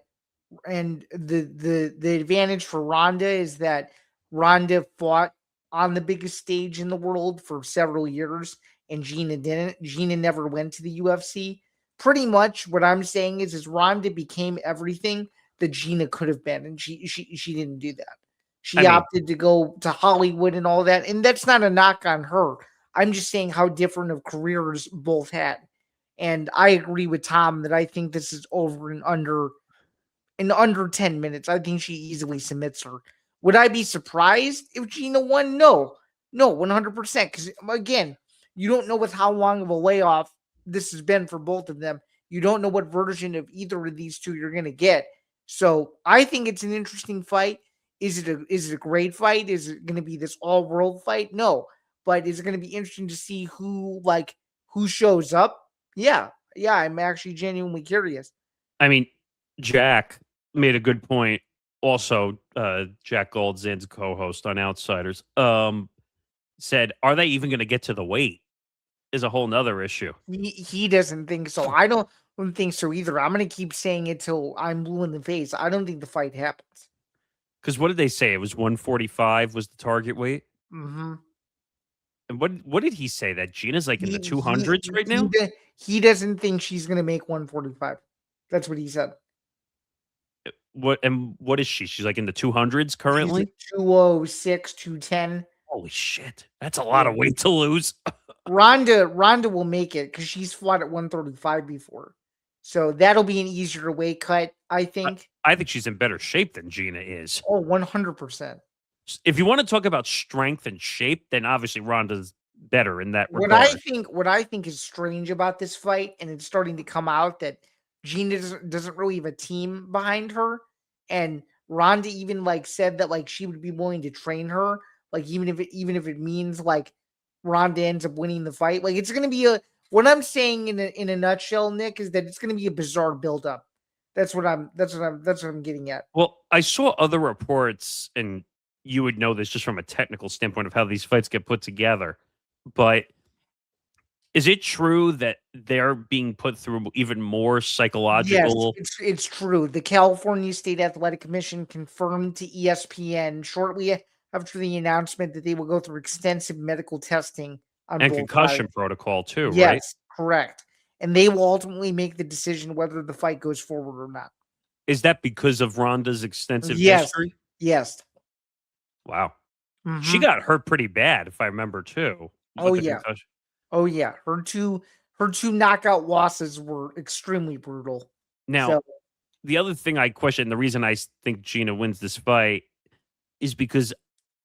advantage for Ronda is that Ronda fought on the biggest stage in the world for several years, and Gina didn't. Gina never went to the UFC. Pretty much what I'm saying is Ronda became everything that Gina could have been, and she didn't do that. She opted to go to Hollywood and all that, and that's not a knock on her. I'm just saying how different of careers both had. And I agree with Tom that I think this is over in under 10 minutes. I think she easily submits her. Would I be surprised if Gina won? No, 100%. Because again, you don't know with how long of a layoff this has been for both of them. You don't know what version of either of these two you're going to get. So I think it's an interesting fight. Is it a great fight? Is it going to be this all world fight? No, but is it going to be interesting to see who shows up? Yeah. I'm actually genuinely curious. I mean, Jack made a good point. Also, Jack Gold, Zain's co-host on Outsiders, said, "Are they even going to get to the weight?" Is a whole nother issue. He doesn't think so. I don't think so either. I'm going to keep saying it till I'm blue in the face. I don't think the fight happens. Because what did they say? It was 145 was the target weight? Mm-hmm. And what did he say? That Gina's like in the 200s right now? He doesn't think she's going to make 145. That's what he said. What is she? She's like in the 200s currently? She's 206, 210. Holy shit. That's a lot of weight to lose. Ronda will make it because she's fought at 135 before. So that'll be an easier weight cut, I think. I think she's in better shape than Gina is. Oh, 100%. If you want to talk about strength and shape, then obviously Ronda's better in that What I regard. think what I think is strange about this fight, and it's starting to come out that Gina doesn't really have a team behind her, and Ronda even like said that like she would be willing to train her, like even if it means like Ronda ends up winning the fight. Like it's gonna be a what I'm saying in a nutshell, Nick, is that it's gonna be a bizarre buildup. That's what I'm getting at. Well, I saw other reports, and you would know this just from a technical standpoint of how these fights get put together. But is it true that they're being put through even more Yes, psychological? it's true. The California State Athletic Commission confirmed to ESPN shortly after the announcement that they will go through extensive medical testing on And both sides. concussion protocol too, right? Yes, correct. And they will ultimately make the decision whether the fight goes forward or not. Is that because of Ronda's extensive Yes, history? yes. Wow. She Hmm. got hurt pretty bad, if I remember too, Oh with the yeah, concussion. oh yeah. Her two knockout losses were extremely brutal. Now, So the other thing I question, the reason think Gina wins this fight is because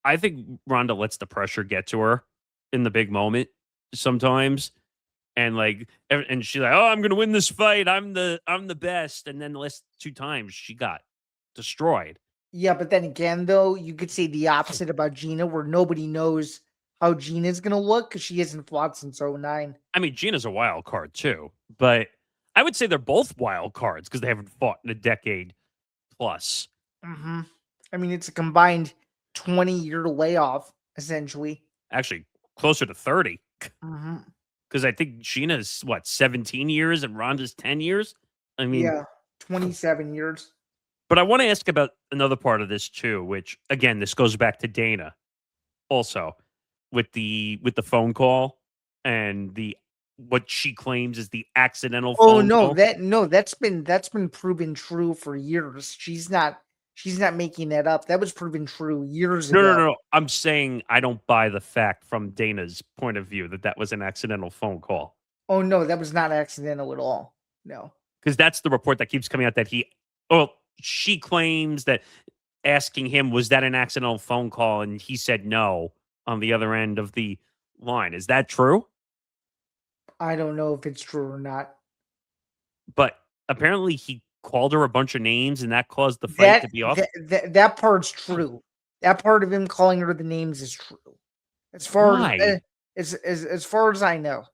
I think Ronda lets the pressure get to her in the big moment sometimes. And like, and she's like, "Oh, I'm gonna win this fight. I'm the best." And then the last two times she got destroyed. yeah, but then again, though, you could say the opposite about Gina, where nobody knows how Gina's gonna look because she hasn't fought since '09. I mean, Gina's a wild card too, but I would say they're both wild cards because they haven't fought in a decade plus. Hmm. I mean, it's a combined 20-year layoff, essentially. Actually, closer to 30 Hmm. because I think Gina's what 17 years and Ronda's 10 years. I mean, Yeah, 27 years. but I want to ask about another part of this too, which again, this goes back to Dana also with the phone call and the what she claims is the accidental Oh phone call. no, that's been proven true for years. She's not making that up. That was proven true years No, no, ago. no, no. I'm saying I don't buy the fact from Dana's point of view that that was an accidental phone call Oh no, that was not accidental at all. No. because that's the report that keeps coming out that oh, she claims that asking him was that an accidental phone call and he said no on the other end of the line. Is that true? I don't know if it's true or not. But apparently he called her a bunch of names and that caused the fight to be off. That part's true. That part of him calling her the names is true. As far as Why? as far as I know.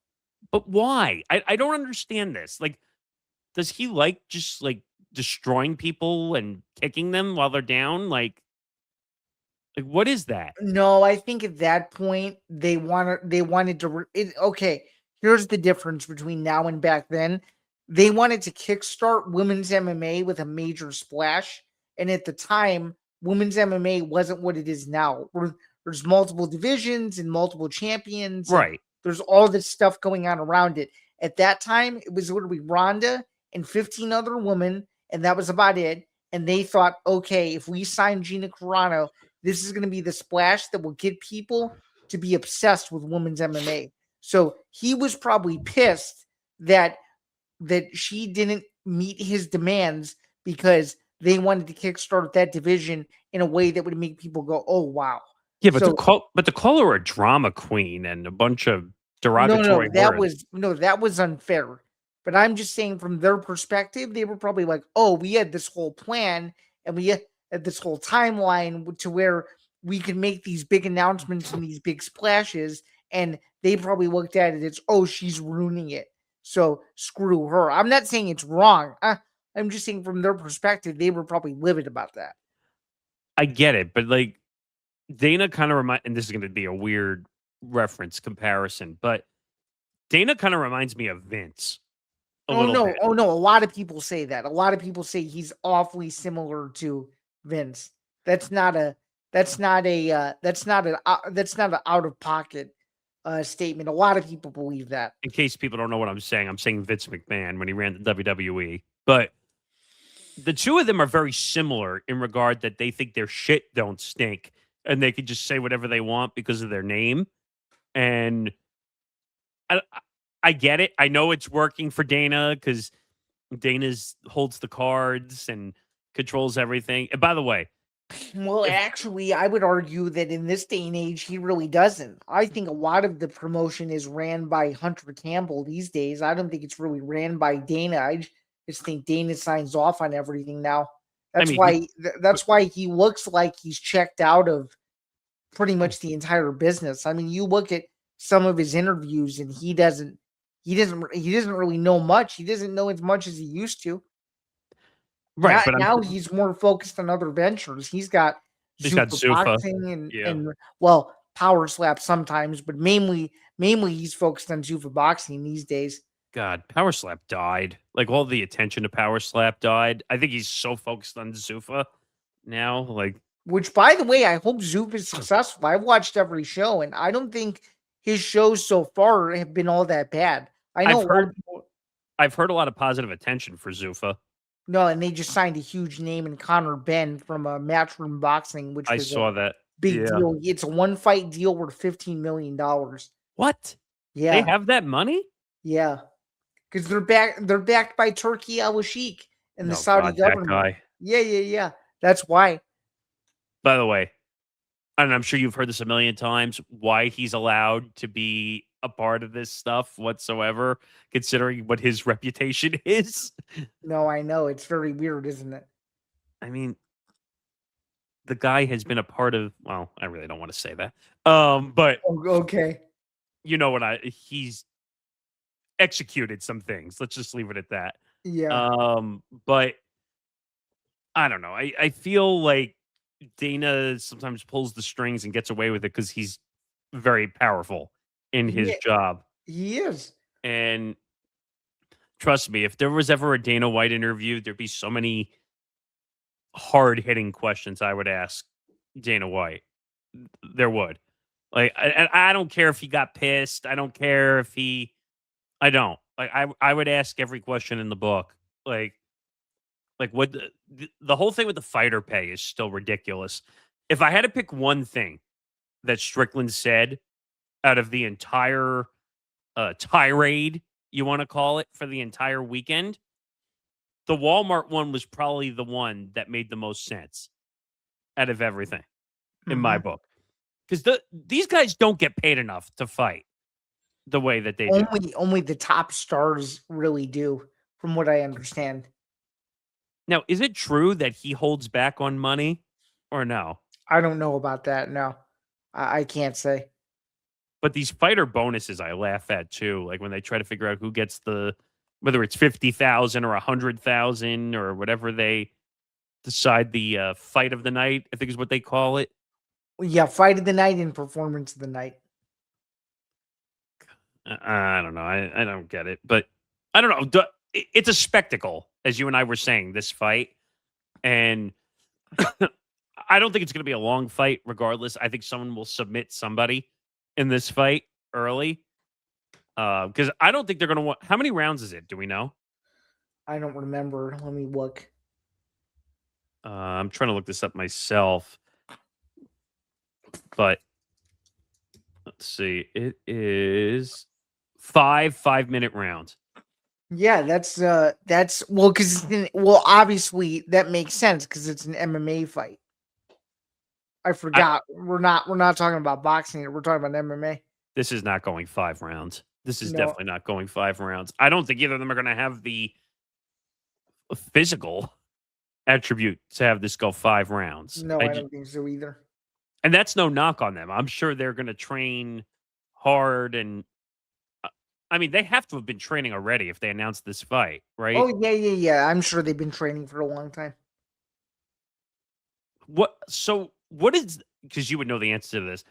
But why? I don't understand this. Like, does he like just like destroying people and kicking them while they're down? What is that? No, I think at that point they wanted to okay, here's the difference between now and back then. They wanted to kickstart women's MMA with a major splash, and at the time, women's MMA wasn't what it is now. There's multiple divisions and multiple champions, and Right. there's all this stuff going on around it. At that time, it was literally Ronda and 15 other women, and that was about it. And they thought, okay, if we sign Gina Carano, this is going to be the splash that will get people to be obsessed with women's MMA. So he was probably pissed that she didn't meet his demands because they wanted to kickstart that division in a way that would make people go, "Oh wow!" Yeah, So but to call her a drama queen and a bunch of no, derogatory words. that was unfair. But I'm just saying from their perspective, they were probably like, "Oh, we had this whole plan and we had this whole timeline to where we could make these big announcements and these big splashes." And they probably looked at it as, "Oh, she's ruining it. So screw her." I'm not saying it's wrong. I'm just saying from their perspective, they were probably livid about that. I get it, but like Dana kind of and this is going to be a weird reference comparison, but Dana kind of reminds me of Vince a little bit. Oh no, a lot of people say that. A lot of people say he's awfully similar to Vince. That's not a that's not an out of pocket statement. A lot of people believe that. In case people don't know what I'm saying Vince McMahon when he ran the WWE. But the two of them are very similar in regard that they think their shit don't stink and they can just say whatever they want because of their name. And I, I get it. I know it's working for Dana because Dana's holds the cards and controls everything. And by the way, Well, actually, I would argue that in this day and age, he really doesn't. I think a lot of the promotion is ran by Hunter Campbell these days. I don't think it's really ran by Dana. Just think Dana signs off on everything now. That's why. That's why he looks like he's checked out of pretty much the entire business. I mean, you look at some of his interviews, and he doesn't really know much. He doesn't know as much as he used to. Right, now he's more focused on other ventures. He's got Zuffa boxing and well, power slap sometimes, but mainly he's focused on Zuffa boxing these days. God, power slap died. Like all the attention to power slap died. I think he's so focused on Zuffa now. Like, which, by the way, I hope Zuffa is successful. I've watched every show, and I don't think his shows so far have been all that bad. I've heard a lot of positive attention for Zuffa. No, and they just signed a huge name in Connor Ben from Matchroom Boxing, which I saw that big deal. It's a one-fight deal worth $15 million. What? Yeah, they have that money. Yeah, because they're backed by Turkey Al Sheikh and the Saudi government. That guy. Yeah. That's why. By the way, and I'm sure you've heard this a million times, why he's allowed to be a part of this stuff whatsoever, considering what his reputation is. No, I know. It's very weird, isn't it? I mean, the guy has been a part of, well, I really don't want to say that. But okay. You know what he's executed some things. Let's just leave it at that. Yeah. But I don't know. I feel like Dana sometimes pulls the strings and gets away with it because he's very powerful in his job. He is. And trust me, if there was ever a Dana White interview, there'd be so many hard-hitting questions I would ask Dana White. There would. Like, I don't care if he got pissed. I don't care if I don't. Like, I would ask every question in the book. Like what the whole thing with the fighter pay is still ridiculous. If I had to pick one thing that Strickland said out of the entire tirade, you want to call it, for the entire weekend, the Walmart one was probably the one that made the most sense out of everything in my book. Because these guys don't get paid enough to fight the way that they do. Only the top stars really do, from what I understand. Now, is it true that he holds back on money or no? I don't know about that. No, I can't say. But these fighter bonuses I laugh at too. Like when they try to figure out who gets whether it's 50,000 or 100,000 or whatever they decide the fight of the night, I think is what they call it. Yeah, fight of the night and performance of the night. I don't know. I don't get it. But I don't know. It's a spectacle, as you and I were saying, this fight. And I don't think it's going to be a long fight regardless. I think someone will submit somebody in this fight early. Because I don't think they're going to want... How many rounds is it? Do we know? I don't remember. Let me look. I'm trying to look this up myself. But let's see. It is 5 5-minute rounds. Yeah, that's well, because obviously that makes sense because it's an MMA fight. I forgot we're not talking about boxing. We're talking about MMA. This is not going 5 rounds. This is definitely not going 5 rounds. I don't think either of them are going to have the physical attribute to have this go 5 rounds. No, I don't think so either. And that's no knock on them. I'm sure they're going to train hard. And I mean, they have to have been training already if they announced this fight, right? Oh, yeah. I'm sure they've been training for a long time. What is, because you would know the answer to this,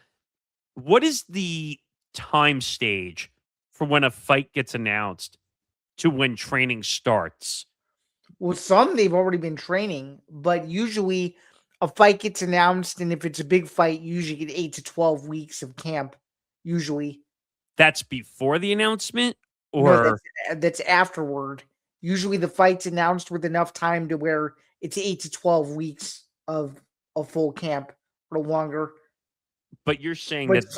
what is the time stage for when a fight gets announced to when training starts? Well, some they've already been training, but usually a fight gets announced, and if it's a big fight, you usually get 8 to 12 weeks of camp. Usually, that's before the announcement, or no, that's afterward. Usually, the fight's announced with enough time to where it's 8 to 12 weeks of a full camp or longer. But you're saying that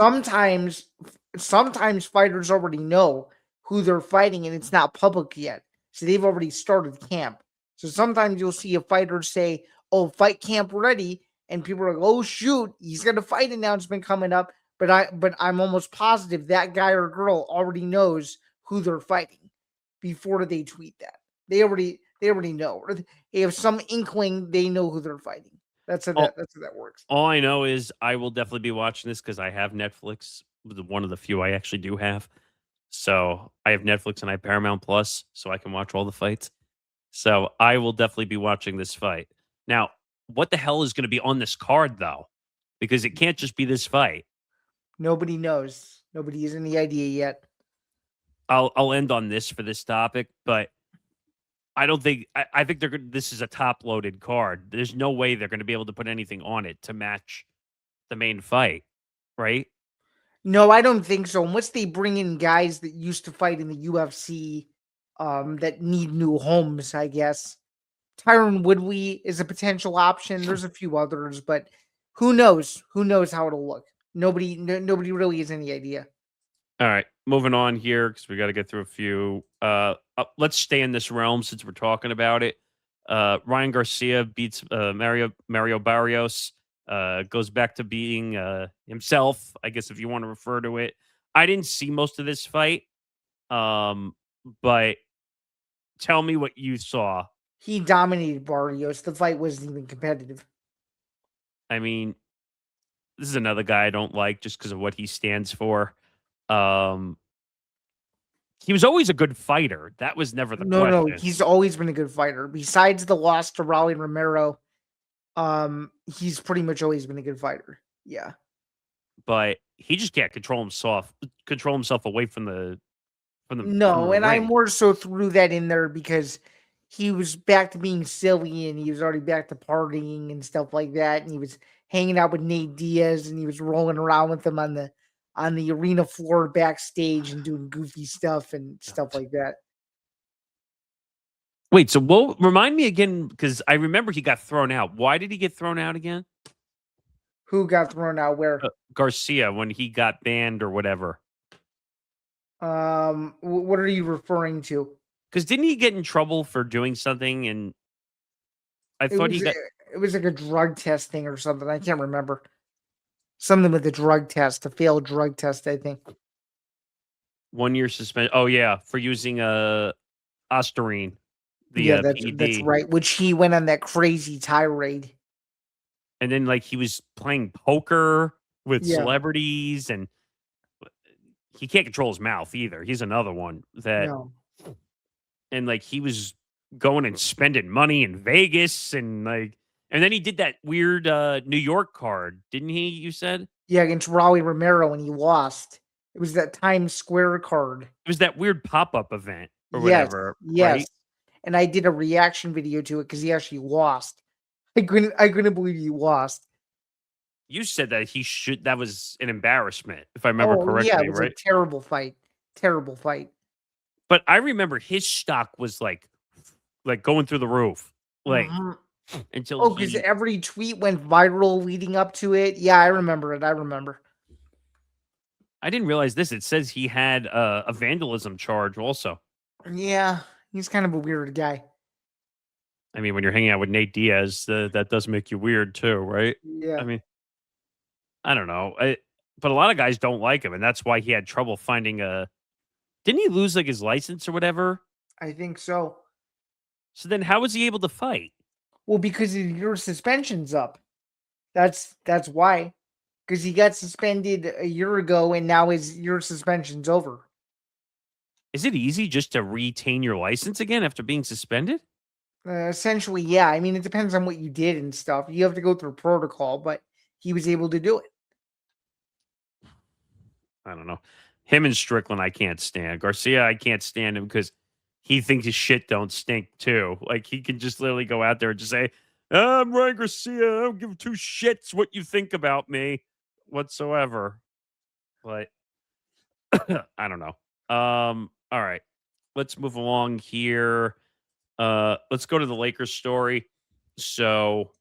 sometimes fighters already know who they're fighting, and it's not public yet, so they've already started camp. So sometimes you'll see a fighter say, "Oh, fight camp ready," and people are like, "Oh shoot, he's got a fight announcement coming up." But I'm almost positive that guy or girl already knows who they're fighting before they tweet that. They already know. Or they have some inkling they know who they're fighting. That's how that works. All I know is I will definitely be watching this because I have Netflix, one of the few I actually do have. So I have Netflix and I have Paramount Plus, so I can watch all the fights. So I will definitely be watching this fight. Now, what the hell is going to be on this card, though? Because it can't just be this fight. Nobody knows. Nobody has any idea yet. I'll end on this for this topic, but I don't think I think this is a top loaded card. There's no way they're going to be able to put anything on it to match the main fight, right? No, I don't think so. Unless they bring in guys that used to fight in the UFC, that need new homes, I guess. Tyron Woodley is a potential option. There's a few others, but who knows? Who knows how it'll look? Nobody really has any idea. All right, moving on here because we got to get through a few. Let's stay in this realm since we're talking about it. Ryan Garcia beats Mario Barrios. Goes back to being himself, I guess if you want to refer to it. I didn't see most of this fight, but tell me what you saw. He dominated Barrios. The fight wasn't even competitive. I mean, this is another guy I don't like just because of what he stands for. He was always a good fighter. That was never the No, question. he's always been a good fighter. Besides the loss to Raleigh Romero, he's pretty much always been a good fighter. Yeah. But he just can't control himself away from the No, and I ring. more so threw that in there because he was back to being silly and he was already back to partying and stuff like that. And he was hanging out with Nate Diaz and he was rolling around with him on the arena floor backstage and doing goofy stuff and stuff like that. Wait, so remind me again, because I remember he got thrown out. Why did he get thrown out again? Who got thrown out where? Garcia, when he got banned or whatever. What are you referring to? Because didn't he get in trouble for doing something? And I thought it was like a drug test thing or something. I can't remember. Something with a drug test, a failed drug test, I think. 1 year suspension. Oh yeah, for using Ostarine. That's right. Which he went on that crazy tirade. And then like he was playing poker with celebrities and he can't control his mouth either. He's another one that and like he was going and spending money in Vegas and then he did that weird New York card, didn't he? You said? Yeah, against Raleigh Romero and he lost. It was that Times Square card. It was that weird pop-up event or whatever. Yes. Right? And I did a reaction video to it because he actually lost. I couldn't believe he lost. You said that was an embarrassment, if I remember correctly. Yeah, it was right? a terrible fight. Terrible fight. But I remember his stock was like going through the roof. Like until because every tweet went viral leading up to it. Yeah, I remember it. I didn't realize this. It says he had a vandalism charge also. Yeah, he's kind of a weird guy. I mean, when you're hanging out with Nate Diaz, that does make you weird too, right? Yeah. I mean, I don't know. But a lot of guys don't like him, and that's why he had trouble finding Didn't he lose like his license or whatever? I think so. So then how was he able to fight? Well, because your suspension's up. That's why. Because he got suspended a year ago and now your suspension's over. Is it easy just to retain your license again after being suspended? Essentially, yeah. I mean, it depends on what you did and stuff. You have to go through protocol, but he was able to do it. I don't know. Him and Strickland, I can't stand. Garcia, I can't stand him because he thinks his shit don't stink too. Like he can just literally go out there and just say, "I'm Ryan Garcia. I don't give two shits what you think about me whatsoever." But I don't know. All right, let's move along here. Let's go to the Lakers story. So,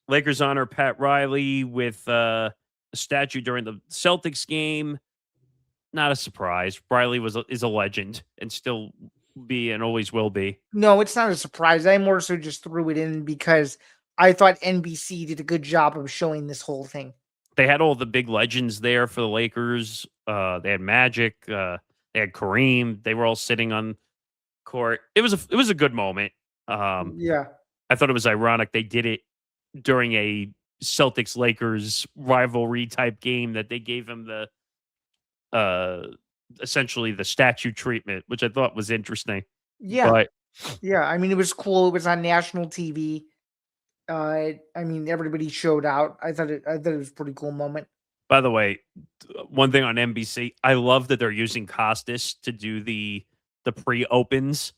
Lakers honor Pat Riley with a statue during the Celtics game. Not a surprise. Riley is a legend and still be and always will be. No, it's not a surprise. I more so just threw it in because I thought NBC did a good job of showing this whole thing. They had all the big legends there for the Lakers. They had Magic. They had Kareem. They were all sitting on court. It was a good moment. Yeah. I thought it was ironic they did it during a Celtics Lakers rivalry type game that they gave him the uh essentially the statue treatment, which I thought was interesting. Yeah. But Yeah. I mean, it was cool. It was on national TV. I mean, everybody showed out. I thought it was a pretty cool moment. by the way, one thing on NBC, I love that they're using Costas to do the pre-opens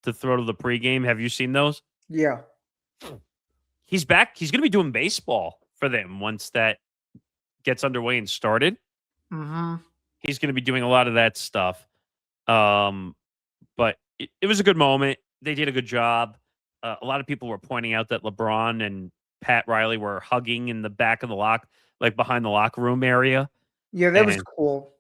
to throw to the pregame. Have you seen those? Yeah. He's back. He's going to be doing baseball for them once that gets underway and started. Mm-hmm. He's going to be doing a lot of that stuff. But it was a good moment. They did a good job. A lot of people were pointing out that LeBron and Pat Riley were hugging in the back of the like behind the locker room area. Yeah, that was And cool.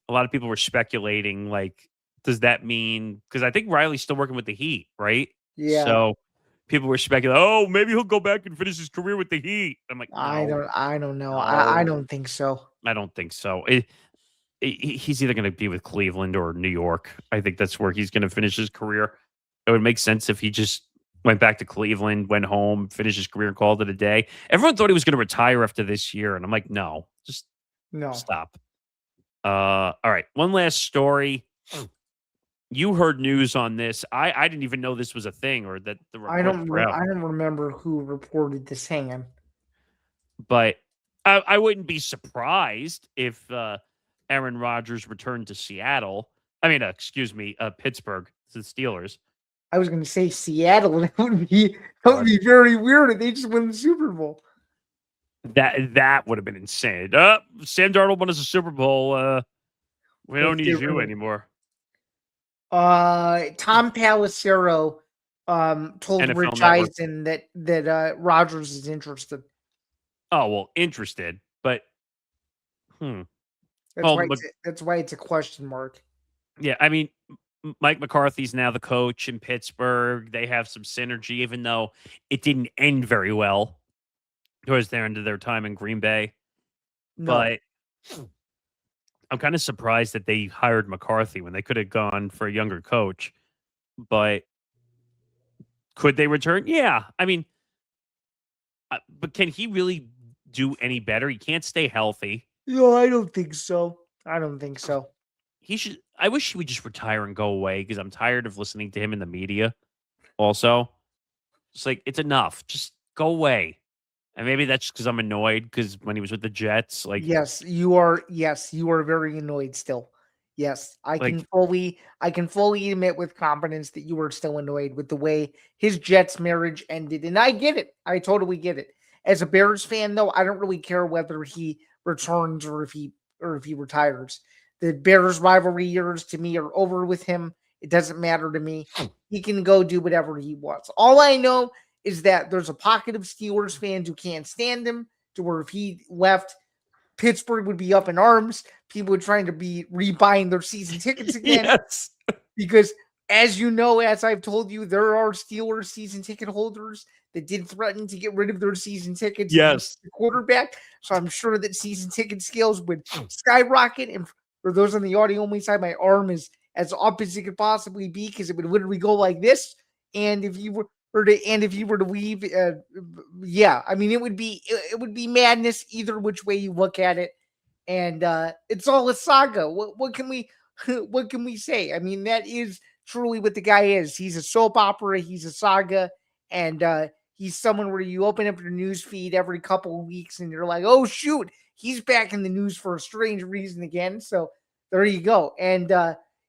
a lot of people were speculating, like, does that mean, because I think Riley's still working with the Heat, right? Yeah. So people were speculating, oh, maybe he'll go back and finish his career with the Heat. I'm like, I no, don't know. I no, don't think so. I don't think so. He's either going to be with Cleveland or New York. I think that's where he's going to finish his career. It would make sense if he just went back to Cleveland, went home, finished his career, and called it a day. Everyone thought he was going to retire after this year, and I'm like, no, just No. stop. All right, one last story. You heard news on this. I didn't even know this was a thing or that the reports were out. I don't remember who reported this hanging. But I wouldn't be surprised if Aaron Rodgers returned to Seattle. I mean, excuse me, Pittsburgh to the Steelers. I was going to say Seattle, and that would be very weird if they just win the Super Bowl. That would have been insane. Sam Darnold won us a Super Bowl. We don't need you anymore. Tom Pelissero told NFL Rich Network. Eisen that Rodgers is interested. Oh, well, interested, but That's why it's a question mark. yeah, I mean, Mike McCarthy's now the coach in Pittsburgh. They have some synergy, even though it didn't end very well towards their end of their time in Green Bay. No. But I'm kind of surprised that they hired McCarthy when they could have gone for a younger coach. But could they return? Yeah. I mean, but can he really do any better? He can't stay healthy. No, I don't think so. He should. I wish he would just retire and go away because I'm tired of listening to him in the media. Also, it's like it's enough. Just go away. And maybe that's because I'm annoyed because when he was with the Jets, like Yes, you are. Yes, you are very annoyed still. Yes, I can fully admit with confidence that you are still annoyed with the way his Jets marriage ended, and I get it. I totally get it. As a Bears fan, though, I don't really care whether he returns or if he retires. The Bears rivalry years to me are over with him. It doesn't matter to me. He can go do whatever he wants. All I know is that there's a pocket of Steelers fans who can't stand him, to where if he left, Pittsburgh would be up in arms. People would trying to be rebuying their season tickets again. yes. Because as you know, as I've told you, there are Steelers season ticket holders that did threaten to get rid of their season tickets. Yes. The quarterback. So I'm sure that season ticket scales would skyrocket. And for those on the audio only side, my arm is as up as it could possibly be because it would literally go like this. And if you were to leave, yeah, I mean, it would be madness either which way you look at it. And it's all a saga. What can we say? I mean, that is truly what the guy is. He's a soap opera. He's a saga. And he's someone where you open up your news feed every couple of weeks and you're like, oh, shoot, he's back in the news for a strange reason again. So there you go. And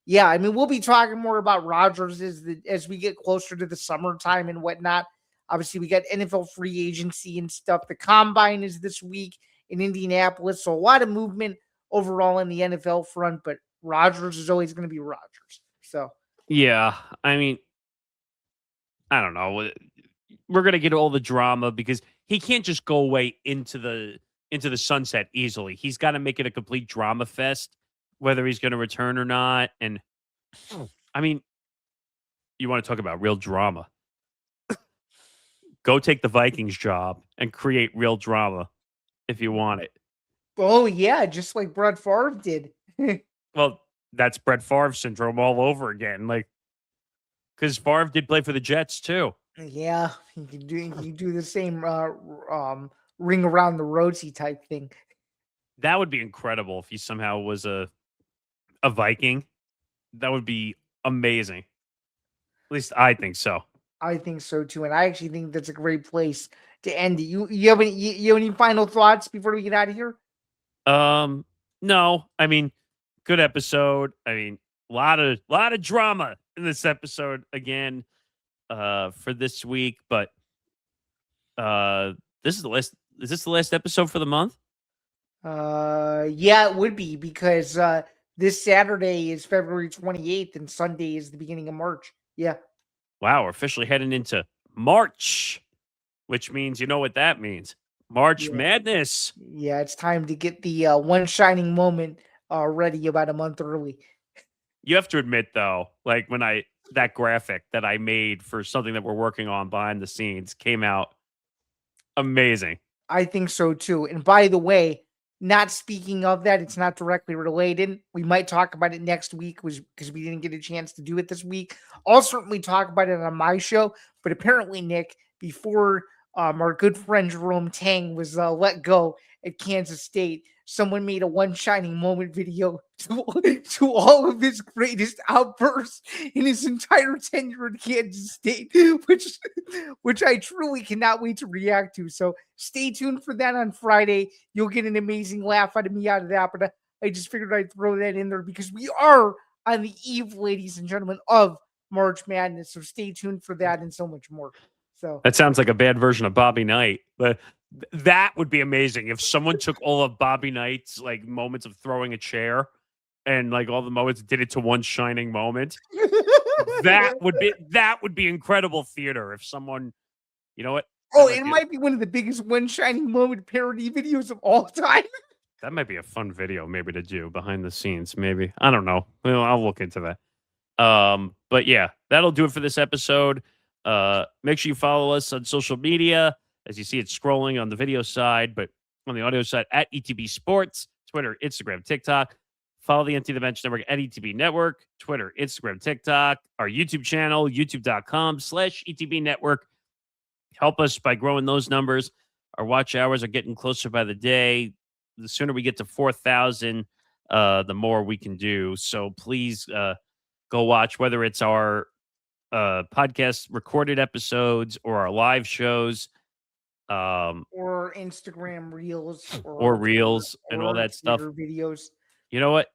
yeah, I mean, we'll be talking more about Rodgers as we get closer to the summertime and whatnot. Obviously, we got NFL free agency and stuff. The combine is this week in Indianapolis. So a lot of movement overall in the NFL front, but Rodgers is always going to be Rodgers. So yeah, I mean, I don't know. We're gonna get all the drama because he can't just go away into the sunset easily. He's got to make it a complete drama fest, whether he's going to return or not. And I mean, you want to talk about real drama. Go take the Vikings job and create real drama if you want it. Oh yeah, just like Brett Favre did. Well, that's Brett Favre syndrome all over again. Like, because Favre did play for the Jets too. Yeah, you do the same ring around the rosy type thing. That would be incredible if he somehow was a Viking. That would be amazing. At least I think so. I think so too, and I actually think that's a great place to end it. You have any final thoughts before we get out of here? No. I mean, good episode. I mean, a lot of drama in this episode again for this week, but this is the last episode for the month? Yeah, it would be because this Saturday is February 28th and Sunday is the beginning of March. Yeah. Wow, we're officially heading into March, which means you know what that means. March Madness. Yeah, it's time to get the one shining moment ready about a month early. You have to admit though, like when that graphic that I made for something that we're working on behind the scenes came out amazing. I think so too. And by the way, not speaking of that, it's not directly related. We might talk about it next week because we didn't get a chance to do it this week. I'll certainly talk about it on my show. But apparently, Nick, before our good friend Jerome Tang was let go at Kansas State, someone made a one shining moment video to all of his greatest outbursts in his entire tenure at Kansas State, which I truly cannot wait to react to. So stay tuned for that on Friday. You'll get an amazing laugh out of me out of that. But I just figured I'd throw that in there because we are on the eve, ladies and gentlemen, of March Madness. So stay tuned for that and so much more. So that sounds like a bad version of Bobby Knight. But that would be amazing if someone took all of Bobby Knight's like moments of throwing a chair and like all the moments did it to one shining moment. that would be incredible theater if someone, you know what? It might be one of the biggest one shining moment parody videos of all time. That might be a fun video maybe to do behind the scenes. Maybe. I don't know. Well, I'll look into that. But yeah, that'll do it for this episode. Make sure you follow us on social media. As you see, it's scrolling on the video side, but on the audio side at ETB Sports, Twitter, Instagram, TikTok. Follow the Empty the Bench Network at ETB Network, Twitter, Instagram, TikTok, our YouTube channel, youtube.com/ETB Network. Help us by growing those numbers. Our watch hours are getting closer by the day. The sooner we get to 4,000, the more we can do. So please go watch, whether it's our podcast recorded episodes or our live shows. Or Instagram reels or reels and all that stuff. Videos. You know what?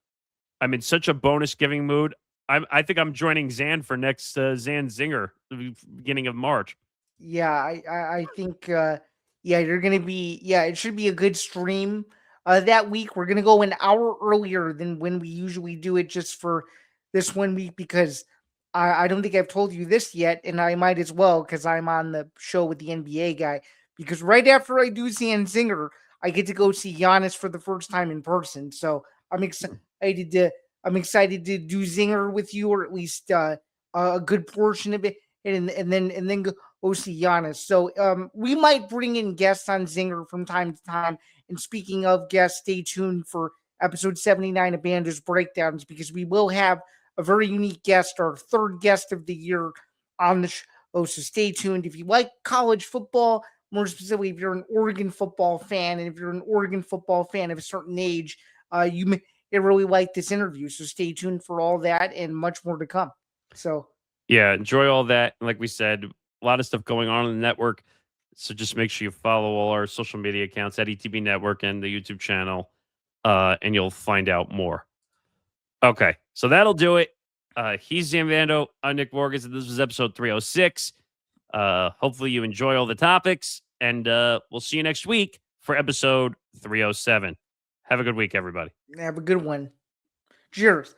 I'm in such a bonus giving mood. I think I'm joining Zain for next Zain Zinger, the beginning of March. Yeah, I think you're gonna be it should be a good stream. That week we're gonna go an hour earlier than when we usually do it just for this 1 week because I don't think I've told you this yet, and I might as well because I'm on the show with the NBA guy. Because right after I do Zain Zinger, I get to go see Giannis for the first time in person. So I'm excited to do Zinger with you, or at least a good portion of it, and then go see Giannis. So we might bring in guests on Zinger from time to time. And speaking of guests, stay tuned for episode 79 of Bando's Breakdowns because we will have a very unique guest, our third guest of the year on the show. So stay tuned. If you like college football, more specifically, if you're an Oregon football fan, and if you're an Oregon football fan of a certain age, you may really like this interview. So stay tuned for all that and much more to come. So yeah, enjoy all that. And like we said, a lot of stuff going on in the network. So just make sure you follow all our social media accounts at ETB Network and the YouTube channel, and you'll find out more. Okay, so that'll do it. He's Zain Bando. I'm Nick Morgasen. This was episode 306. Hopefully you enjoy all the topics, and we'll see you next week for episode 307. Have a good week, everybody. Have a good one. Cheers.